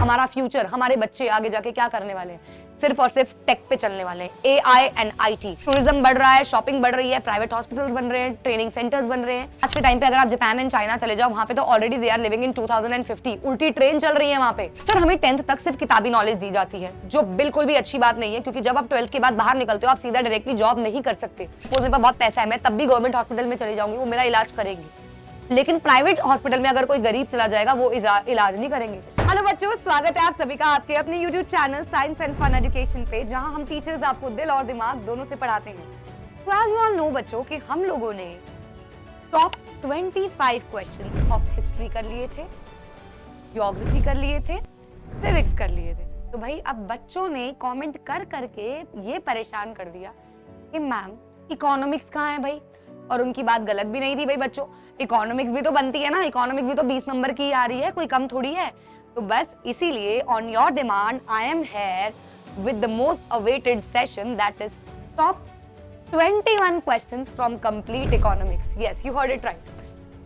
हमारा फ्यूचर, हमारे बच्चे आगे जाके क्या करने वाले हैं, सिर्फ और सिर्फ टेक पे चलने वाले हैं, AI एंड IT। टूरिज्म बढ़ रहा है, शॉपिंग बढ़ रही है, प्राइवेट हॉस्पिटल्स बन रहे हैं, ट्रेनिंग सेंटर्स बन रहे हैं। आज के टाइम पे अगर आप जापान एंड चाइना चले जाओ, वहां पे तो already they are living in 2050, उल्टी ट्रेन चल रही है वहां पे। सर हमें 10th तक सिर्फ किताबी नॉलेज दी जाती है, जो बिल्कुल भी अच्छी बात नहीं है, क्योंकि जब आप 12th के बाद बाहर निकलते हो आप सीधा डायरेक्टली जॉब नहीं कर सकते। मेरे पास बहुत पैसा है, मैं तब भी गवर्नमेंट हॉस्पिटल में चली जाऊंगी, वो मेरा इलाज करेंगी, लेकिन प्राइवेट हॉस्पिटल में अगर कोई गरीब चला जाएगा वो इलाज नहीं करेंगे। हेलो बच्चों, स्वागत है आप सभी का आपके अपने YouTube channel science and fun education पे, जहां हम टीचर्स आपको दिल और दिमाग दोनों से पढ़ाते हैं। तो एज यू ऑल नो बच्चों कि हम लोगों ने टॉप 25 क्वेश्चंस ऑफ हिस्ट्री कर लिए थे, ज्योग्राफी कर लिए थे, सिविक्स कर लिए थे। तो भाई अब बच्चों ने कमेंट कर करके ये परेशान कर दिया कि मैम इकोनॉमिक्स कहाँ है भाई, और उनकी बात गलत भी नहीं थी भाई बच्चों, इकोनॉमिक्स भी तो बनती है ना, इकोनॉमिक्स भी तो 20 नंबर की आ रही है, कोई कम थोड़ी है। तो बस इसीलिए on your demand I am here with the most awaited session, that is top 21 questions from complete economics. Yes, you heard it right.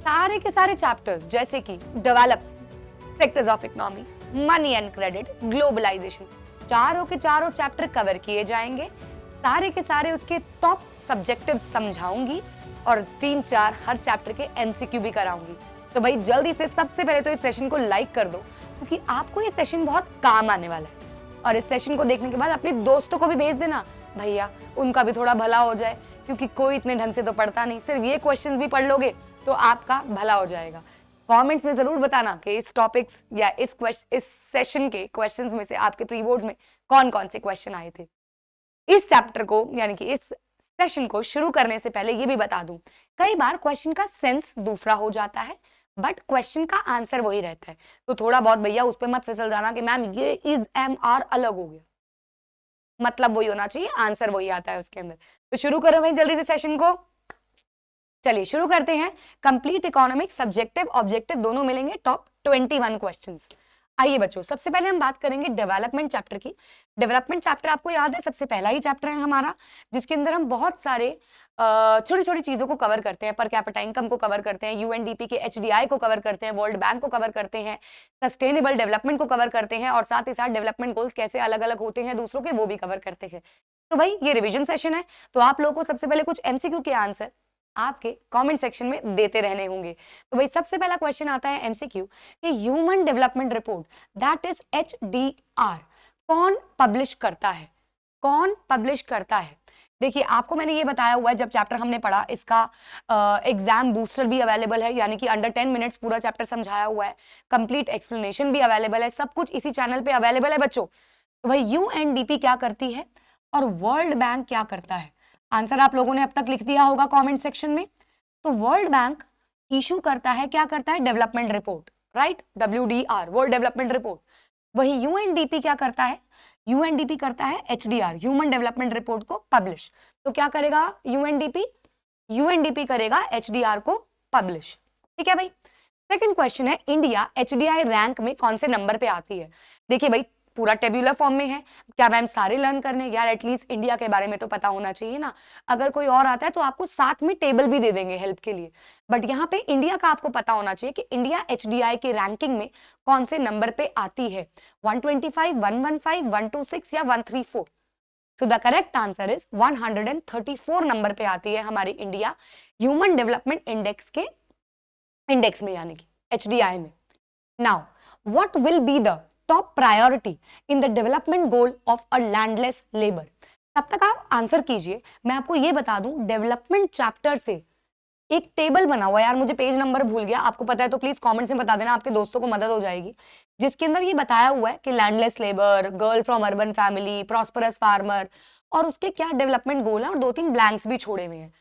सारे के सारे चैप्टर्स जैसे कि development, sectors of economy, money and credit, globalisation, चारों के चारों chapter cover किए जाएंगे। सारे के सारे उसके टॉप सब्जेक्टिव समझाऊंगी और 3-4 हर चैप्टर के MCQ भी कराऊंगी। तो भाई जल्दी से सबसे पहले तो इस सेशन को लाइक कर दो, क्योंकि आपको ये सेशन बहुत काम आने वाला है। और इस सेशन को देखने के बाद अपने दोस्तों को भी भेज देना भैया, उनका भी थोड़ा भला हो जाए, क्योंकि कोई इतने ढंग से तो पढ़ता नहीं, सिर्फ ये क्वेश्चंस भी पढ़ लोगे तो आपका भला हो जाएगा। कमेंट्स में जरूर बताना कि इस टॉपिक्स या इस सेशन के क्वेश्चंस में से आपके प्री बोर्ड्स में कौन कौन से क्वेश्चन आए थे। इस चैप्टर को यानी कि इस सेशन को शुरू करने से पहले ये भी बता दूं, कई बार क्वेश्चन का सेंस दूसरा हो जाता है बट क्वेश्चन का आंसर वही रहता है। तो थोड़ा बहुत भैया उस पे मत फिसल जाना कि मैम ये इज MR अलग हो गया, मतलब वही होना चाहिए, आंसर वही आता है उसके अंदर। तो शुरू करो भाई जल्दी से सेशन को। चलिए शुरू करते हैं। कंप्लीट इकोनॉमिक्स सब्जेक्टिव ऑब्जेक्टिव दोनों मिलेंगे, टॉप 21 क्वेश्चंस। आइए बच्चों, सबसे पहले हम बात करेंगे डेवलपमेंट चैप्टर की। डेवलपमेंट चैप्टर आपको याद है सबसे पहला ही चैप्टर है हमारा, जिसके अंदर हम बहुत सारे छोटी छोटी चीजों को कवर करते हैं। पर कैपिटा इनकम को कवर करते हैं, UNDP के HDI को कवर करते हैं, वर्ल्ड बैंक को कवर करते हैं, सस्टेनेबल डेवलपमेंट को कवर करते हैं, और साथ ही साथ डेवलपमेंट गोल्स कैसे अलग अलग होते हैं दूसरों के, वो भी कवर करते हैं। तो भाई ये रिविजन सेशन है, तो आप लोगों को सबसे पहले कुछ MCQ के आंसर आपके कमेंट सेक्शन में देते रहने होंगे। तो भाई सबसे पहला क्वेश्चन आता है MCQ कि human development report that is HDR कौन पब्लिश करता है, कौन पब्लिश करता है। देखिए आपको मैंने ये बताया हुआ है, जब चैप्टर हमने पढ़ा इसका एग्जाम बूस्टर भी अवेलेबल है, यानी कि अंडर 10 मिनट्स पूरा चैप्टर समझाया हुआ है, कंप्लीट एक्सप्लेनेशन भी अवेलेबल है, सब कुछ इसी चैनल पे अवेलेबल है बच्चों। तो भाई UNDP क्या करती है और वर्ल्ड बैंक क्या करता है, आंसर आप लोगों ने अब तक लिख दिया होगा कमेंट सेक्शन में। तो वर्ल्ड बैंक इशू करता है, क्या करता है, development report, right, WDR world development report. वही UNDP क्या करता है, UNDP करता है HDR ह्यूमन डेवलपमेंट रिपोर्ट को पब्लिश। तो क्या करेगा UNDP करेगा HDR को पब्लिश, ठीक है भाई। सेकंड क्वेश्चन है, इंडिया HDI रैंक में कौन से नंबर पे आती है। देखिए भाई पूरा टेब्यूलर फॉर्म में है, क्या मैम सारे लर्न करने, यार एटलीस्ट इंडिया के बारे में तो पता होना चाहिए ना। अगर कोई और आता है तो आपको साथ में टेबल भी दे देंगे हेल्प के लिए, बट यहाँ पे इंडिया का आपको पता होना चाहिए कि इंडिया HDI की रैंकिंग में कौन से नंबर पे आती है, 125, 115, 126 या 134। So the correct answer is 134 number पे आती है हमारी इंडिया ह्यूमन डेवलपमेंट इंडेक्स में यानी कि HDI में। Now what will be the top priority in the development goal of a landless labour. तब तक आप आंसर कीजिए, मैं आपको ये बता दूं डेवलपमेंट चैप्टर से एक टेबल बना हुआ है, यार मुझे पेज नंबर भूल गया, आपको पता है तो प्लीज कमेंट में बता देना, आपके दोस्तों को मदद हो जाएगी, जिसके अंदर ये बताया हुआ है कि landless labour, girl from urban family, prosperous farmer, और उसके क्या डेवलपमेंट गोल है, और 2-3 ब्लैंक्स भी छोड़े हुए हैं।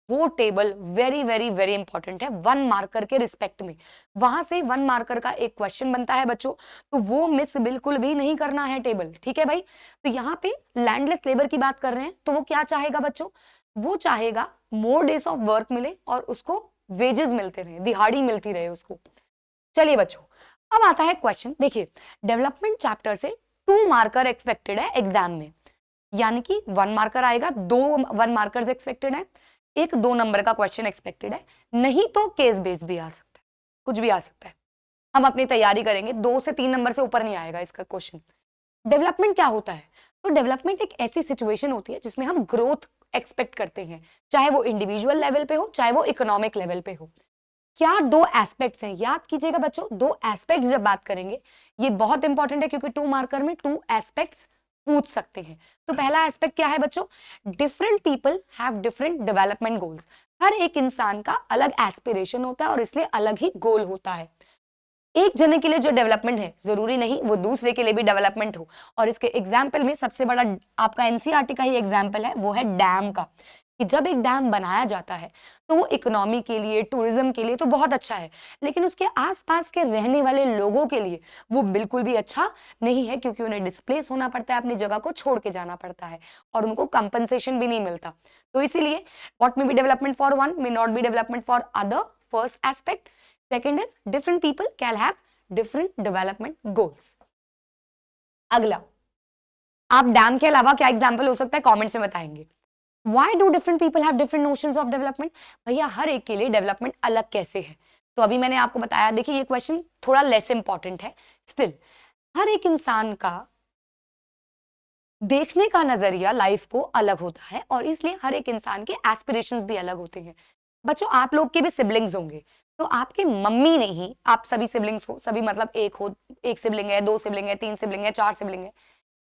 वो table very very very important है 1 मार्कर के रिस्पेक्ट में, वहां से 1 मार्कर का एक क्वेश्चन बनता है बच्चों, तो वो मिस बिल्कुल भी नहीं करना है टेबल, ठीक है भाई। तो यहाँ पे लैंडलेस लेबर की बात कर रहे हैं, तो वो क्या चाहेगा बच्चों, वो चाहेगा मोर डेज ऑफ वर्क मिले और उसको वेजेस मिलते रहे, दिहाड़ी मिलती रहे उसको। चलिए बच्चों अब आता है क्वेश्चन, देखिए डेवलपमेंट चैप्टर से 2 मार्कर एक्सपेक्टेड है एग्जाम में, यानी कि 1 मार्कर आएगा, 2 1 मार्कर्स एक्सपेक्टेड है, एक 2 नंबर का क्वेश्चन एक्सपेक्टेड है, नहीं तो केस बेस भी आ सकता है, कुछ भी आ सकता है। हम अपनी तैयारी करेंगे, 2 से 3 नंबर से ऊपर नहीं आएगा इसका क्वेश्चन। डेवलपमेंट क्या होता है? तो डेवलपमेंट एक ऐसी सिचुएशन होती है जिसमें हम ग्रोथ एक्सपेक्ट करते हैं, चाहे वो इंडिविजुअल लेवल पे हो, चाहे वो इकोनॉमिक लेवल पे हो। क्या दो एस्पेक्ट्स हैं, याद कीजिएगा बच्चों, दो एस्पेक्ट्स जब बात करेंगे ये बहुत इंपॉर्टेंट है, क्योंकि 2 मार्कर में 2 एस्पेक्ट्स पूछ सकते हैं। तो पहला एस्पेक्ट क्या है बच्चों? Different people have different development goals. हर एक इंसान का अलग एस्पिरेशन होता है और इसलिए अलग ही गोल होता है। एक जने के लिए जो डेवलपमेंट है जरूरी नहीं वो दूसरे के लिए भी डेवलपमेंट हो। और इसके एग्जाम्पल में सबसे बड़ा आपका एनसीईआरटी का ही एग्जाम्पल है, वो है डैम का, कि जब एक डैम बनाया जाता है तो वो इकोनॉमी के लिए, टूरिज्म के लिए तो बहुत अच्छा है, लेकिन उसके आसपास के रहने वाले लोगों के लिए वो बिल्कुल भी अच्छा नहीं है, क्योंकि उन्हें डिस्प्लेस होना पड़ता है, अपनी जगह को छोड़ के जाना पड़ता है और उनको कंपनसेशन भी नहीं मिलता। तो इसीलिए what may be development for one may not be development for other, first aspect. Second is different people can have different development goals. अगला, आप डैम के अलावा क्या एग्जाम्पल हो सकता है कमेंट में बताएंगे। Why do different people have different notions of development? भैया हर एक के लिए डेवलपमेंट अलग कैसे है? तो अभी मैंने आपको बताया, देखिए ये क्वेश्चन थोड़ा लेस इंपॉर्टेंट है, स्टिल हर एक इंसान का देखने का नजरिया लाइफ को अलग होता है और इसलिए हर एक इंसान के एस्पिरेशंस भी अलग होते हैं। बच्चों आप लोग के भी सिबलिंग्स होंगे, तो आपके मम्मी ने ही, आप सभी सिबलिंग्स हो, सभी मतलब एक सिबलिंग है, 2 सिबलिंग है, 3 सिबलिंग है, 4 सिबलिंग है,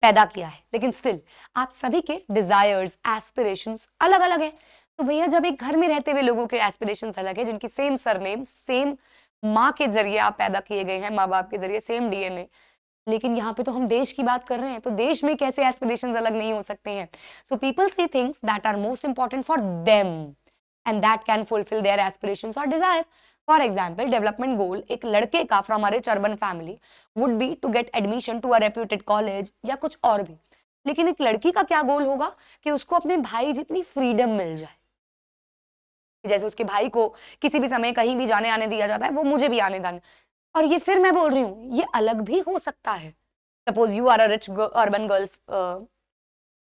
पैदा किया है, लेकिन स्टिल आप सभी के डिजायर्स, एस्पिरेशंस अलग अलग है। तो भैया जब एक घर में रहते हुए लोगों के एस्पिरेशंस अलग है, जिनकी सेम सरनेम, सेम माँ के जरिए आप पैदा किए गए हैं, माँ बाप के जरिए सेम डीएनए, लेकिन यहाँ पे तो हम देश की बात कर रहे हैं, तो देश में कैसे एस्पिरेशंस अलग नहीं हो सकते हैं? So people see things that are most important for them and that can fulfill their aspirations or desire. For example, development goal एक लड़के का from a rich urban family would be to get admission to a reputed college या कुछ और भी। लेकिन एक लड़की का क्या गोल होगा कि उसको अपने भाई जितनी फ्रीडम मिल जाए, जैसे उसके भाई को किसी भी समय कहीं भी जाने आने दिया जाता है, वो मुझे भी आने दाने। और ये फिर मैं बोल रही हूँ ये अलग भी हो सकता है। Suppose you are a rich urban girl,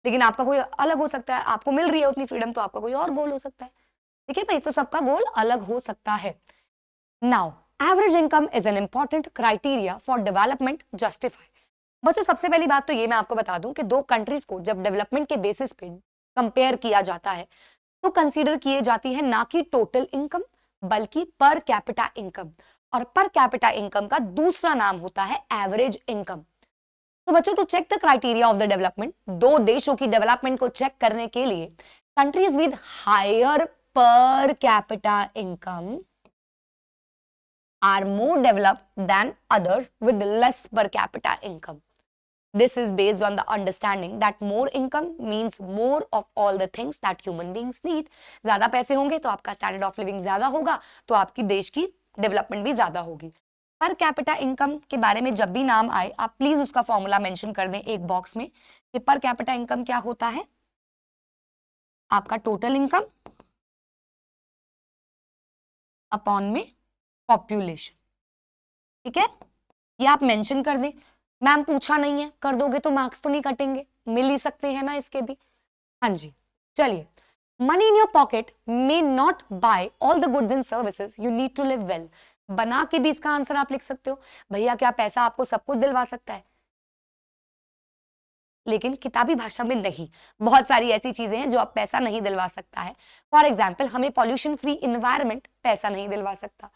लेकिन आपका कोई अलग हो सकता है, आपको मिल रही है उतनी फ्रीडम, तो आपका कोई और गोल हो सकता है। ठीक है भाई, तो सबका गोल अलग हो सकता है। Now average income is an important criteria for development justify. बच्चों सबसे पहली बात तो ये मैं आपको बता दूं कि दो कंट्रीज को जब डेवलपमेंट के बेसिस पे कंपेयर किया जाता है तो कंसीडर किए जाती है ना कि टोटल इनकम बल्कि पर कैपिटा इनकम, और पर कैपिटा इनकम का दूसरा नाम होता है एवरेज इनकम। तो बच्चों to check the criteria of the development, दो देशों की डेवलपमेंट को चेक करने के लिए countries with higher per capita income are more developed than others with less per capita income. This is based on the understanding that more income means more of all the things that human beings need. ज्यादा पैसे होंगे तो आपका standard of living ज्यादा होगा, तो आपकी देश की डेवलपमेंट भी ज्यादा होगी। पर कैपिटा इनकम के बारे में जब भी नाम आए आप प्लीज उसका फॉर्मूला मेंशन कर दें एक बॉक्स में कि पर कैपिटा इनकम क्या होता है, आपका टोटल इनकम अपॉन में पॉपुलेशन। ठीक है, ये आप मेंशन कर दें। मैम पूछा नहीं है, कर दोगे तो मार्क्स तो नहीं कटेंगे, मिल ही सकते हैं ना इसके भी। हाँ जी, चलिए। Money in your pocket may not buy all the goods and services you need to live well. बना के भी इसका आंसर आप लिख सकते हो, भैया क्या पैसा आपको सब कुछ दिलवा सकता है? लेकिन किताबी भाषा में नहीं, बहुत सारी ऐसी चीजें हैं जो आप पैसा नहीं दिलवा सकता है। फॉर एग्जाम्पल हमें पॉल्यूशन फ्री इन्वायरमेंट पैसा नहीं दिलवा सकता।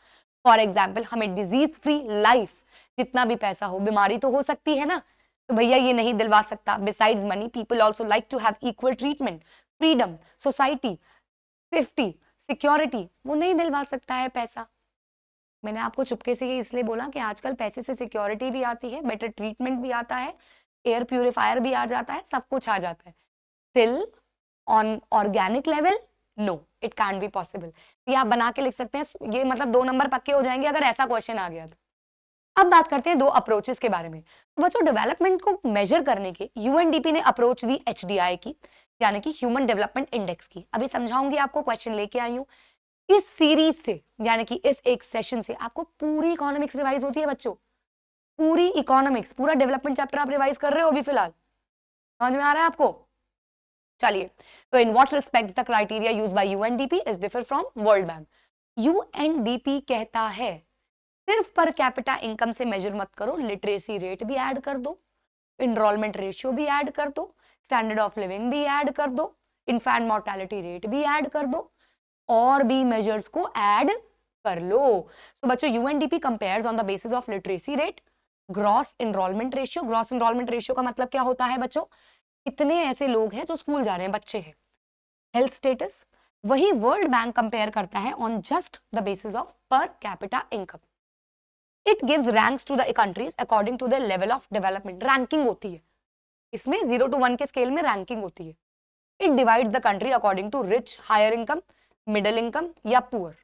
फॉर एग्जाम्पल हमें डिजीज फ्री लाइफ, जितना भी पैसा हो बीमारी तो हो सकती है ना, तो भैया ये नहीं दिलवा सकता। Besides money people also like to have equal treatment, freedom, society, safety, security, वो नहीं दिलवा सकता है पैसा। मैंने आपको चुपके से ये इसलिए बोला कि आजकल पैसे से सिक्योरिटी भी आती है, बेटर ट्रीटमेंट भी आता है, एयर प्यूरिफायर भी आ जाता है, सब कुछ आ जाता है। Still on organic level no, it can be possible. ये आप बना के लिख सकते हैं, ये मतलब 2 नंबर पक्के हो जाएंगे अगर ऐसा क्वेश्चन आ गया तो। अब बात करते हैं दो अप्रोचेस के बारे में। तो बच्चों डेवलपमेंट को मेजर करने के यूएनडीपी ने अप्रोच दी एचडीआई की, यानी कि ह्यूमन डेवलपमेंट इंडेक्स की। अभी समझाऊंगी आपको, क्वेश्चन लेके आई हूँ। इस सीरीज से यानी कि इस एक सेशन से आपको पूरी इकोनॉमिक्स रिवाइज होती है बच्चों, पूरी इकोनॉमिक्स, पूरा डेवलपमेंट चैप्टर आप रिवाइज कर रहे हो अभी फिलहाल। समझ में आ रहा है आपको? चलिए, तो in what respects the criteria used by UNDP is differ from world bank. UNDP कहता है सिर्फ पर कैपिटा इनकम से मेजर मत करो, लिटरेसी रेट भी ऐड कर दो, इनरोलमेंट रेशियो भी ऐड कर दो, स्टैंडर्ड ऑफ लिविंग भी ऐड कर दो, इन्फेंट मोर्टेलिटी रेट भी ऐड कर दो, और भी मेजर्स को ऐड कर लो। सो बच्चों, UNDP compares on the basis of literacy rate, gross enrolment ratio. Gross enrolment ratio का मतलब क्या होता है बच्चों? कितने ऐसे लोग हैं जो स्कूल जा रहे हैं, बच्चे हैं। हेल्थ स्टेटस, वही वर्ल्ड बैंक कंपेयर करता है on just the basis of per capita income. It gives ranks to the countries according to the level of development. Ranking होती है इसमें, 0 to 1 के स्केल में रैंकिंग होती है। It divides the country according to rich, higher income, middle income या poor,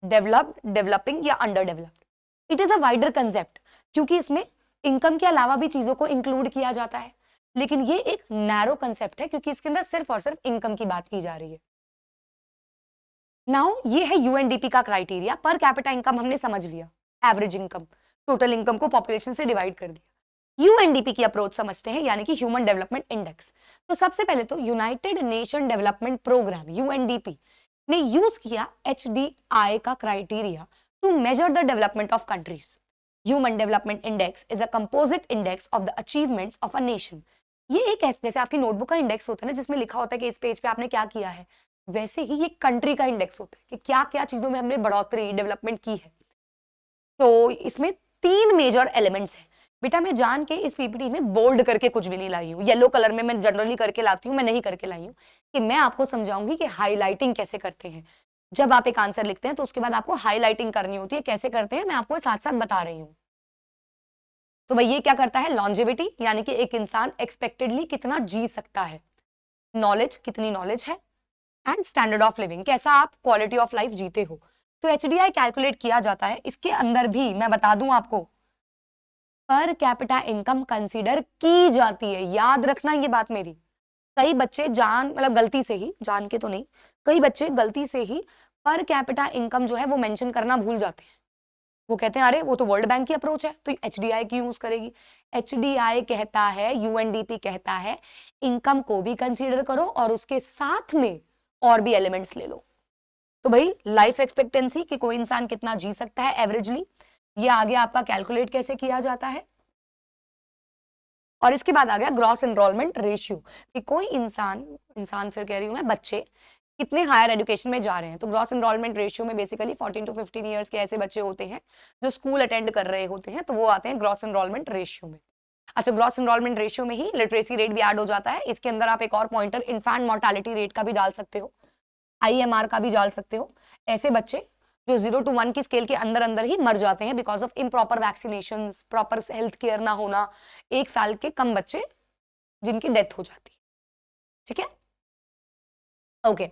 developed, developing या under developed. It is a wider concept, क्योंकि इसमें इनकम के अलावा भी चीजों को इंक्लूड किया जाता है, लेकिन ये एक नैरो कंसेप्ट है क्योंकि इसके अंदर सिर्फ और सिर्फ इनकम की बात की जा रही है। नाउ ये है यूएनडीपी का क्राइटेरिया। पर कैपिटा इनकम हमने समझ लिया, एवरेज इनकम, टोटल इनकम को पॉपुलेशन से डिवाइड कर दिया। यूएनडीपी की अप्रोच समझते हैं, यानी कि ह्यूमन डेवलपमेंट इंडेक्स। तो सबसे पहले तो United Nation Development Programme UNDP ने यूज किया एचडीआई का criteria to measure the development of countries. Human development index is a composite index of the achievements of a nation. ये एक ऐसे, जैसे आपकी नोटबुक का इंडेक्स होता है ना, जिसमें लिखा होता है कि इस पेज पे आपने क्या किया है, वैसे ही ये कंट्री का इंडेक्स होता है कि क्या क्या चीजों में हमने बढ़ोतरी, डेवलपमेंट की है। तो इसमें 3 मेजर एलिमेंट्स हैं। बेटा मैं जान के इस पीपीटी में बोल्ड करके कुछ भी नहीं लाई हूँ, येलो कलर में मैं जनरली करके लाती हूँ, मैं नहीं करके लाई हूँ, कि मैं आपको समझाऊंगी कि हाईलाइटिंग कैसे करते हैं। जब आप एक आंसर लिखते हैं तो उसके बाद आपको हाईलाइटिंग करनी होती है, कैसे करते हैं मैं आपको साथ साथ बता रही हूँ। तो भाई ये क्या करता है? लॉन्जेविटी, यानी कि एक इंसान एक्सपेक्टेडली कितना जी सकता है, नॉलेज, कितनी नॉलेज है, एंड स्टैंडर्ड ऑफ लिविंग, कैसा आप क्वालिटी ऑफ लाइफ जीते हो। तो एचडीआई कैलकुलेट किया जाता है। इसके अंदर भी मैं बता दूं आपको, पर कैपिटा इनकम कंसीडर की जाती है। याद रखना ये बात मेरी। कई बच्चे मतलब गलती से ही, जान के तो नहीं, कई बच्चे गलती से ही पर कैपिटा इनकम जो है वो मेंशन करना भूल जाते हैं। वो कहते हैं अरे वो तो वर्ल्ड बैंक की अप्रोच है, तो एचडीआई की यूज करेगी। एचडीआई कहता है, यूएनडीपी कहता है, इनकम को भी कंसीडर करो और उसके साथ में और भी एलिमेंट्स ले लो। तो भाई लाइफ एक्सपेक्टेंसी कि कोई इंसान कितना जी सकता है एवरेजली, ये आगे आपका कैलकुलेट कैसे किया जाता है। और इसके बाद आ गया ग्रॉस एनरोलमेंट रेशियो, कि कोई इंसान फिर कह रही हूं मैं, बच्चे कितने हायर एजुकेशन में जा रहे हैं। तो ग्रॉस एनरोलमेंट रेशियो में बेसिकली 14 to 15 ईयर्स के ऐसे बच्चे होते हैं जो स्कूल अटेंड कर रहे होते हैं, तो वो आते हैं ग्रॉस एनरोलमेंट रेशियो में। अच्छा, ग्रॉस एनरोलमेंट रेशियो में ही लिटरेसी रेट भी ऐड हो जाता है। इसके अंदर आप एक और पॉइंटर इन्फेंट मोर्टेलिटी रेट का भी डाल सकते हो, आईएमआर का भी डाल सकते हो। ऐसे बच्चे जो 0 to 1 की स्केल के अंदर अंदर ही मर जाते हैं because of improper vaccinations, proper health care ना होना, 1 साल के कम बच्चे जिनकी डेथ हो जाती है। ठीक है, okay.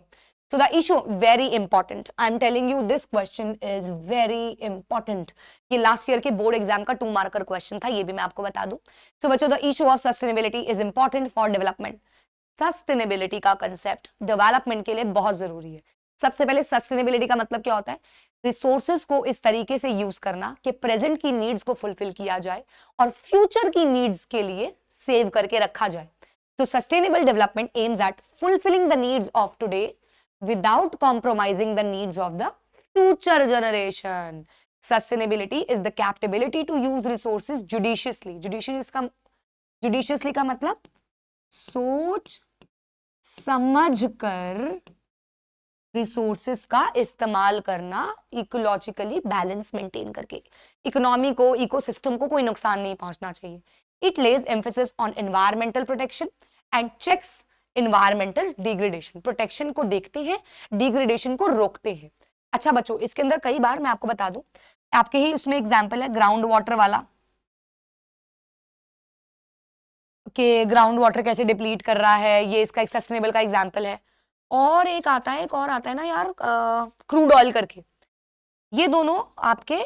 So the issue very important. I'm telling you this question is very important. ये लास्ट ईयर के बोर्ड एग्जाम का 2 मार्कर क्वेश्चन था, ये भी मैं आपको बता दूं। So बच्चों, the issue of sustainability is important for development. Sustainability का कंसेप्ट डेवलपमेंट के लिए बहुत जरूरी है। सबसे पहले सस्टेनेबिलिटी का मतलब क्या होता है? रिसोर्सेज को इस तरीके से यूज करना कि प्रेजेंट की नीड्स को फुलफिल किया जाए और फ्यूचर की नीड्स के लिए सेव करके रखा जाए। तो sustainable development aims at fulfilling the needs of today without compromising the needs of the future generation. Sustainability is the capability to use resources judiciously. Judiciously का मतलब सोच समझ कर रिसोर्सेस का इस्तेमाल करना, इकोलॉजिकली बैलेंस मेंटेन करके। इकोनॉमी को, इकोसिस्टम को कोई नुकसान नहीं पहुंचना चाहिए। It lays emphasis on environmental protection and checks environmental degradation. Protection को देखते हैं, डिग्रेडेशन को रोकते हैं। अच्छा बच्चों, इसके अंदर कई बार मैं आपको बता दूं, आपके ही उसमें एग्जांपल है ग्राउंड वाटर वाला, कि ग्राउंड वाटर कैसे डिप्लीट कर रहा है, ये इसका एक सस्टेनेबल का एग्जांपल है। और एक और आता है ना यार, क्रूड ऑयल करके। ये दोनों आपके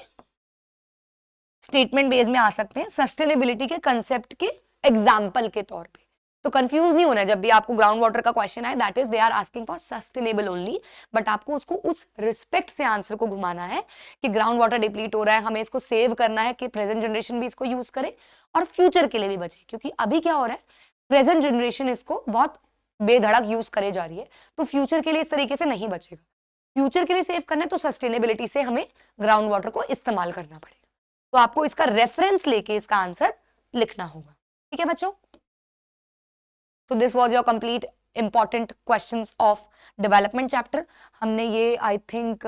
स्टेटमेंट बेस में आ सकते हैं सस्टेनेबिलिटी के कंसेप्ट के एग्जाम्पल के तौर पे। तो कंफ्यूज नहीं होना है जब भी आपको ग्राउंड वाटर का क्वेश्चन आए, that is they are asking for sustainable only, but आपको उसको उस रिस्पेक्ट से आंसर को घुमाना है कि ग्राउंड वाटर डिप्लीट हो रहा है, हमें इसको सेव करना है कि प्रेजेंट जनरेशन भी इसको यूज करे और फ्यूचर के लिए भी बचे। क्योंकि अभी क्या हो रहा है, प्रेजेंट जनरेशन इसको बहुत बेधड़क यूज करे जा रही है, तो फ्यूचर के लिए इस तरीके से नहीं बचेगा। फ्यूचर के लिए सेव करना है तो सस्टेनेबिलिटी से हमें ग्राउंड वाटर को इस्तेमाल करना पड़ेगा। तो आपको इसका रेफरेंस लेके इसका आंसर लिखना होगा। ठीक है बच्चों, तो this was your complete important questions of development chapter. हमने ये आई थिंक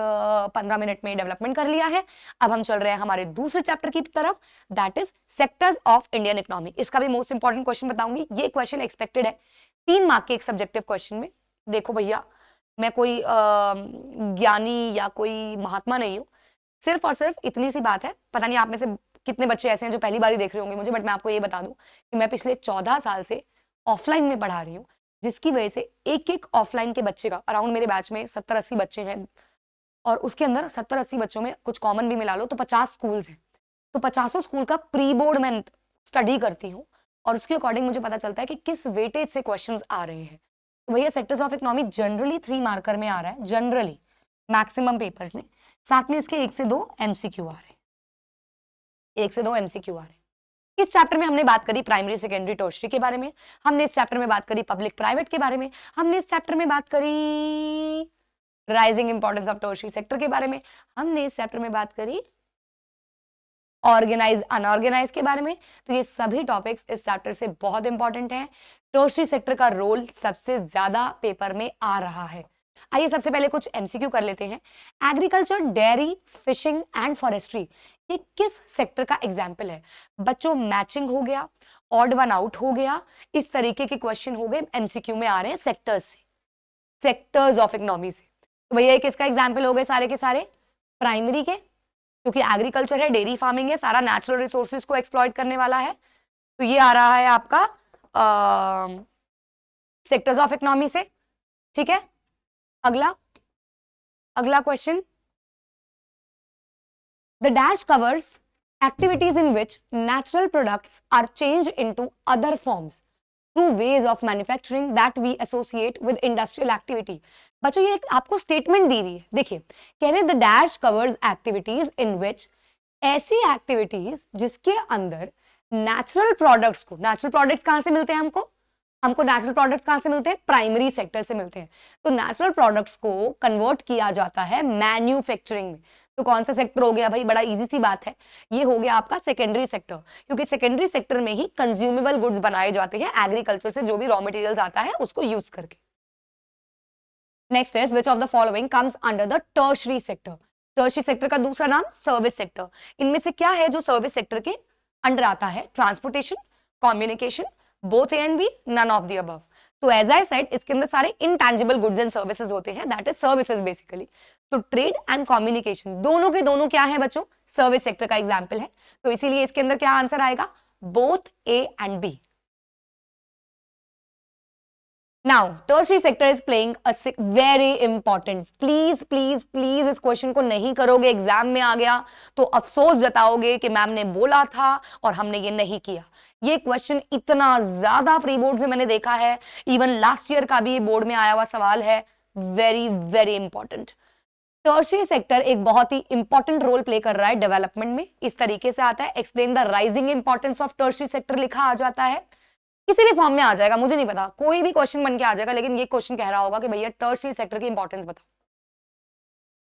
15 मिनट में डेवलपमेंट कर लिया है। अब हम चल रहे हैं हमारे दूसरे चैप्टर की तरफ, that is sectors of Indian economy. इसका भी मोस्ट इंपॉर्टेंट क्वेश्चन बताऊंगी। ये क्वेश्चन एक्सपेक्टेड है 3 मार्क के एक सब्जेक्टिव क्वेश्चन में। देखो भैया, मैं कोई ज्ञानी या कोई महात्मा नहीं हूं, सिर्फ और सिर्फ इतनी सी बात है। पता नहीं आप में से कितने बच्चे ऐसे हैं जो पहली बार ही देख रहे होंगे मुझे, बट मैं आपको ये बता दूं कि मैं पिछले 14 साल से ऑफलाइन में पढ़ा रही हूँ, जिसकी वजह से एक एक ऑफलाइन के बच्चे का अराउंड मेरे बैच में 70-80 बच्चे हैं, और उसके अंदर 70-80 बच्चों में कुछ कॉमन भी मिला लो तो 50 स्कूल्स हैं। तो 50 स्कूल का प्री बोर्ड मैं स्टडी करती हूँ, और उसके अकॉर्डिंग मुझे पता चलता है कि किस वेटेज से क्वेश्चंस आ रहे हैं। तो भैया sectors of economy generally 3 marker में आ रहा है, जनरली मैक्सिमम पेपर्स में। साथ में इसके 1 से 2 एमसीक्यू आ रहे हैं, 1 से 2 एमसीक्यू आ रहे हैं। इस चैप्टर में हमने बात करी प्राइमरी सेकेंडरी टर्शियरी के बारे में, हमने इस चैप्टर में बात करी पब्लिक प्राइवेट के बारे में, हमने इस चैप्टर में बात करी rising importance of tertiary sector के बारे में, हमने इस चैप्टर में बात करी ऑर्गेनाइज अनऑर्गेनाइज के बारे में। तो ये सभी टॉपिक्स इस चैप्टर से बहुत इंपॉर्टेंट हैं। टर्शियरी सेक्टर का रोल सबसे ज्यादा पेपर में आ रहा है। आइए सबसे पहले कुछ एमसीक्यू कर लेते हैं। Agriculture, dairy, fishing and forestry, ये किस सेक्टर का एग्जाम्पल है? बच्चों मैचिंग हो गया, ऑड वन आउट हो गया, इस तरीके के क्वेश्चन हो गए, एमसीक्यू में आ रहे हैं सेक्टर्स से, सेक्टर्स ऑफ इकोनॉमी से। तो भैया किसका एग्जाम्पल हो गए सारे के सारे? प्राइमरी के, क्योंकि एग्रीकल्चर है, डेयरी फार्मिंग है, सारा नेचुरल रिसोर्सेज को एक्सप्लॉइट करने वाला है। तो ये आ रहा है आपका सेक्टर्स ऑफ इकोनॉमी से। ठीक है, अगला question, the dash covers activities in which natural products are changed into other forms through ways of manufacturing that we associate with industrial activity। बच्चों ये आपको स्टेटमेंट दी हुई है, देखिए कह रहे the dash covers activities in which, ऐसी activities जिसके अंदर नेचुरल प्रोडक्ट्स को, नेचुरल प्रोडक्ट्स कहां से मिलते हैं हमको नेचुरल प्रोडक्ट्स कहां से मिलते हैं? प्राइमरी सेक्टर से मिलते हैं। तो नेचुरल प्रोडक्ट्स को कन्वर्ट किया जाता है मैन्युफैक्चरिंग में। तो कौन सा सेक्टर हो गया भाई? बड़ा इजी सी बात है, ये हो गया आपका सेकेंडरी सेक्टर, क्योंकि सेकेंडरी सेक्टर में ही कंज्यूमेबल गुड्स बनाए जाते हैं एग्रीकल्चर से, जो भी रॉ मटेरियल्स आता है उसको यूज करके। Next is which of the following comes under the tertiary sector? Tertiary sector का दूसरा नाम सर्विस सेक्टर। इनमें से क्या है जो सर्विस सेक्टर के अंडर आता है? Transportation, communication, both A and B, none of the above. तो एज आई सेड इसके अंदर सारे इनटैंजिबल गुड्स एंड सर्विसेज होते हैं, दैट इज सर्विसेज बेसिकली। तो ट्रेड एंड कम्युनिकेशन दोनों के दोनों क्या है बच्चों? सर्विस सेक्टर का एग्जांपल है। तो इसीलिए इसके अंदर क्या आंसर आएगा? Both A and B. Now tertiary sector is playing a very important, please please please इस क्वेश्चन को नहीं करोगे, एग्जाम में आ गया तो अफसोस जताओगे कि मैम ने बोला था और हमने ये नहीं किया। ये क्वेश्चन इतना ज्यादा प्री बोर्ड से मैंने देखा है, इवन लास्ट ईयर का भी ये बोर्ड में आया हुआ सवाल है, very very important. Tertiary sector एक बहुत ही इंपॉर्टेंट रोल प्ले कर रहा है डेवलपमेंट में। इस तरीके से आता है, explain the rising importance of tertiary sector लिखा आ जाता है, किसी भी फॉर्म में आ जाएगा, मुझे नहीं पता, कोई भी क्वेश्चन बन के आ जाएगा, लेकिन ये क्वेश्चन कह रहा होगा कि भैया टर्शियरी सेक्टर की इंपॉर्टेंस बताओ।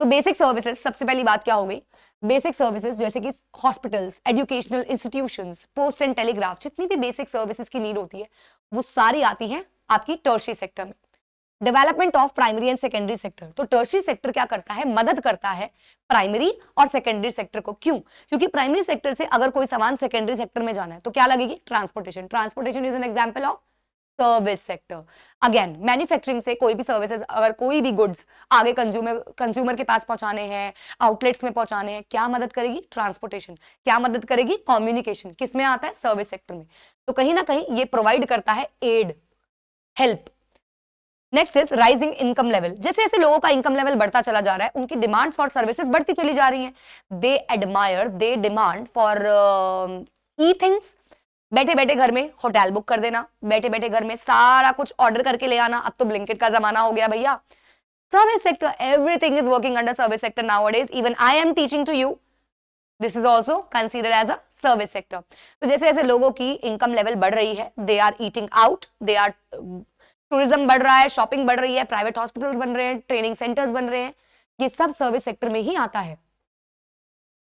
तो बेसिक सर्विसेज, सबसे पहली बात क्या हो गई? बेसिक सर्विसेज जैसे कि hospitals, educational institutions, post and telegraph, जितनी भी बेसिक सर्विसेज की नीड होती है वो सारी आती है आपकी टर्शियरी सेक्टर में। Development of primary and secondary sector, तो टर्शियरी सेक्टर क्या करता है? मदद करता है प्राइमरी और सेकेंडरी सेक्टर को। क्यों? क्योंकि प्राइमरी सेक्टर से अगर कोई सामान सेकेंडरी सेक्टर में जाना है तो क्या लगेगी? Transportation. Transportation is an example of service sector. Again manufacturing से कोई भी सर्विसेज, अगर कोई भी गुड्स आगे कंज्यूमर के पास पहुंचाने हैं, आउटलेट्स में पहुंचाने हैं, क्या मदद करेगी? ट्रांसपोर्टेशन। क्या मदद करेगी? कम्युनिकेशन। किस में आता है? सर्विस सेक्टर में। तो कहीं ना कहीं ये प्रोवाइड करता है aid, help. Next is rising income level. जैसे जैसे लोगों का इनकम लेवल बढ़ता चला जा रहा है, उनकी डिमांड्स फॉर सर्विसेज बढ़ती चली जा रही हैं। दे admire, they demand for E things. बैठे बैठे घर में होटल बुक कर देना, बैठे बैठे घर में सारा कुछ ऑर्डर करके ले आना। अब तो ब्लिंकिट का जमाना हो गया भैया। Service sector, everything is working under service sector nowadays. Even I am teaching to you, this is also considered as a service sector. तो जैसे जैसे लोगों की इनकम लेवल बढ़ रही है, they are eating out, they are, tourism बढ़ रहा है, शॉपिंग बढ़ रही है, प्राइवेट हॉस्पिटल्स बन रहे हैं, ट्रेनिंग सेंटर्स बन रहे हैं, ये सब सर्विस सेक्टर में ही आता है।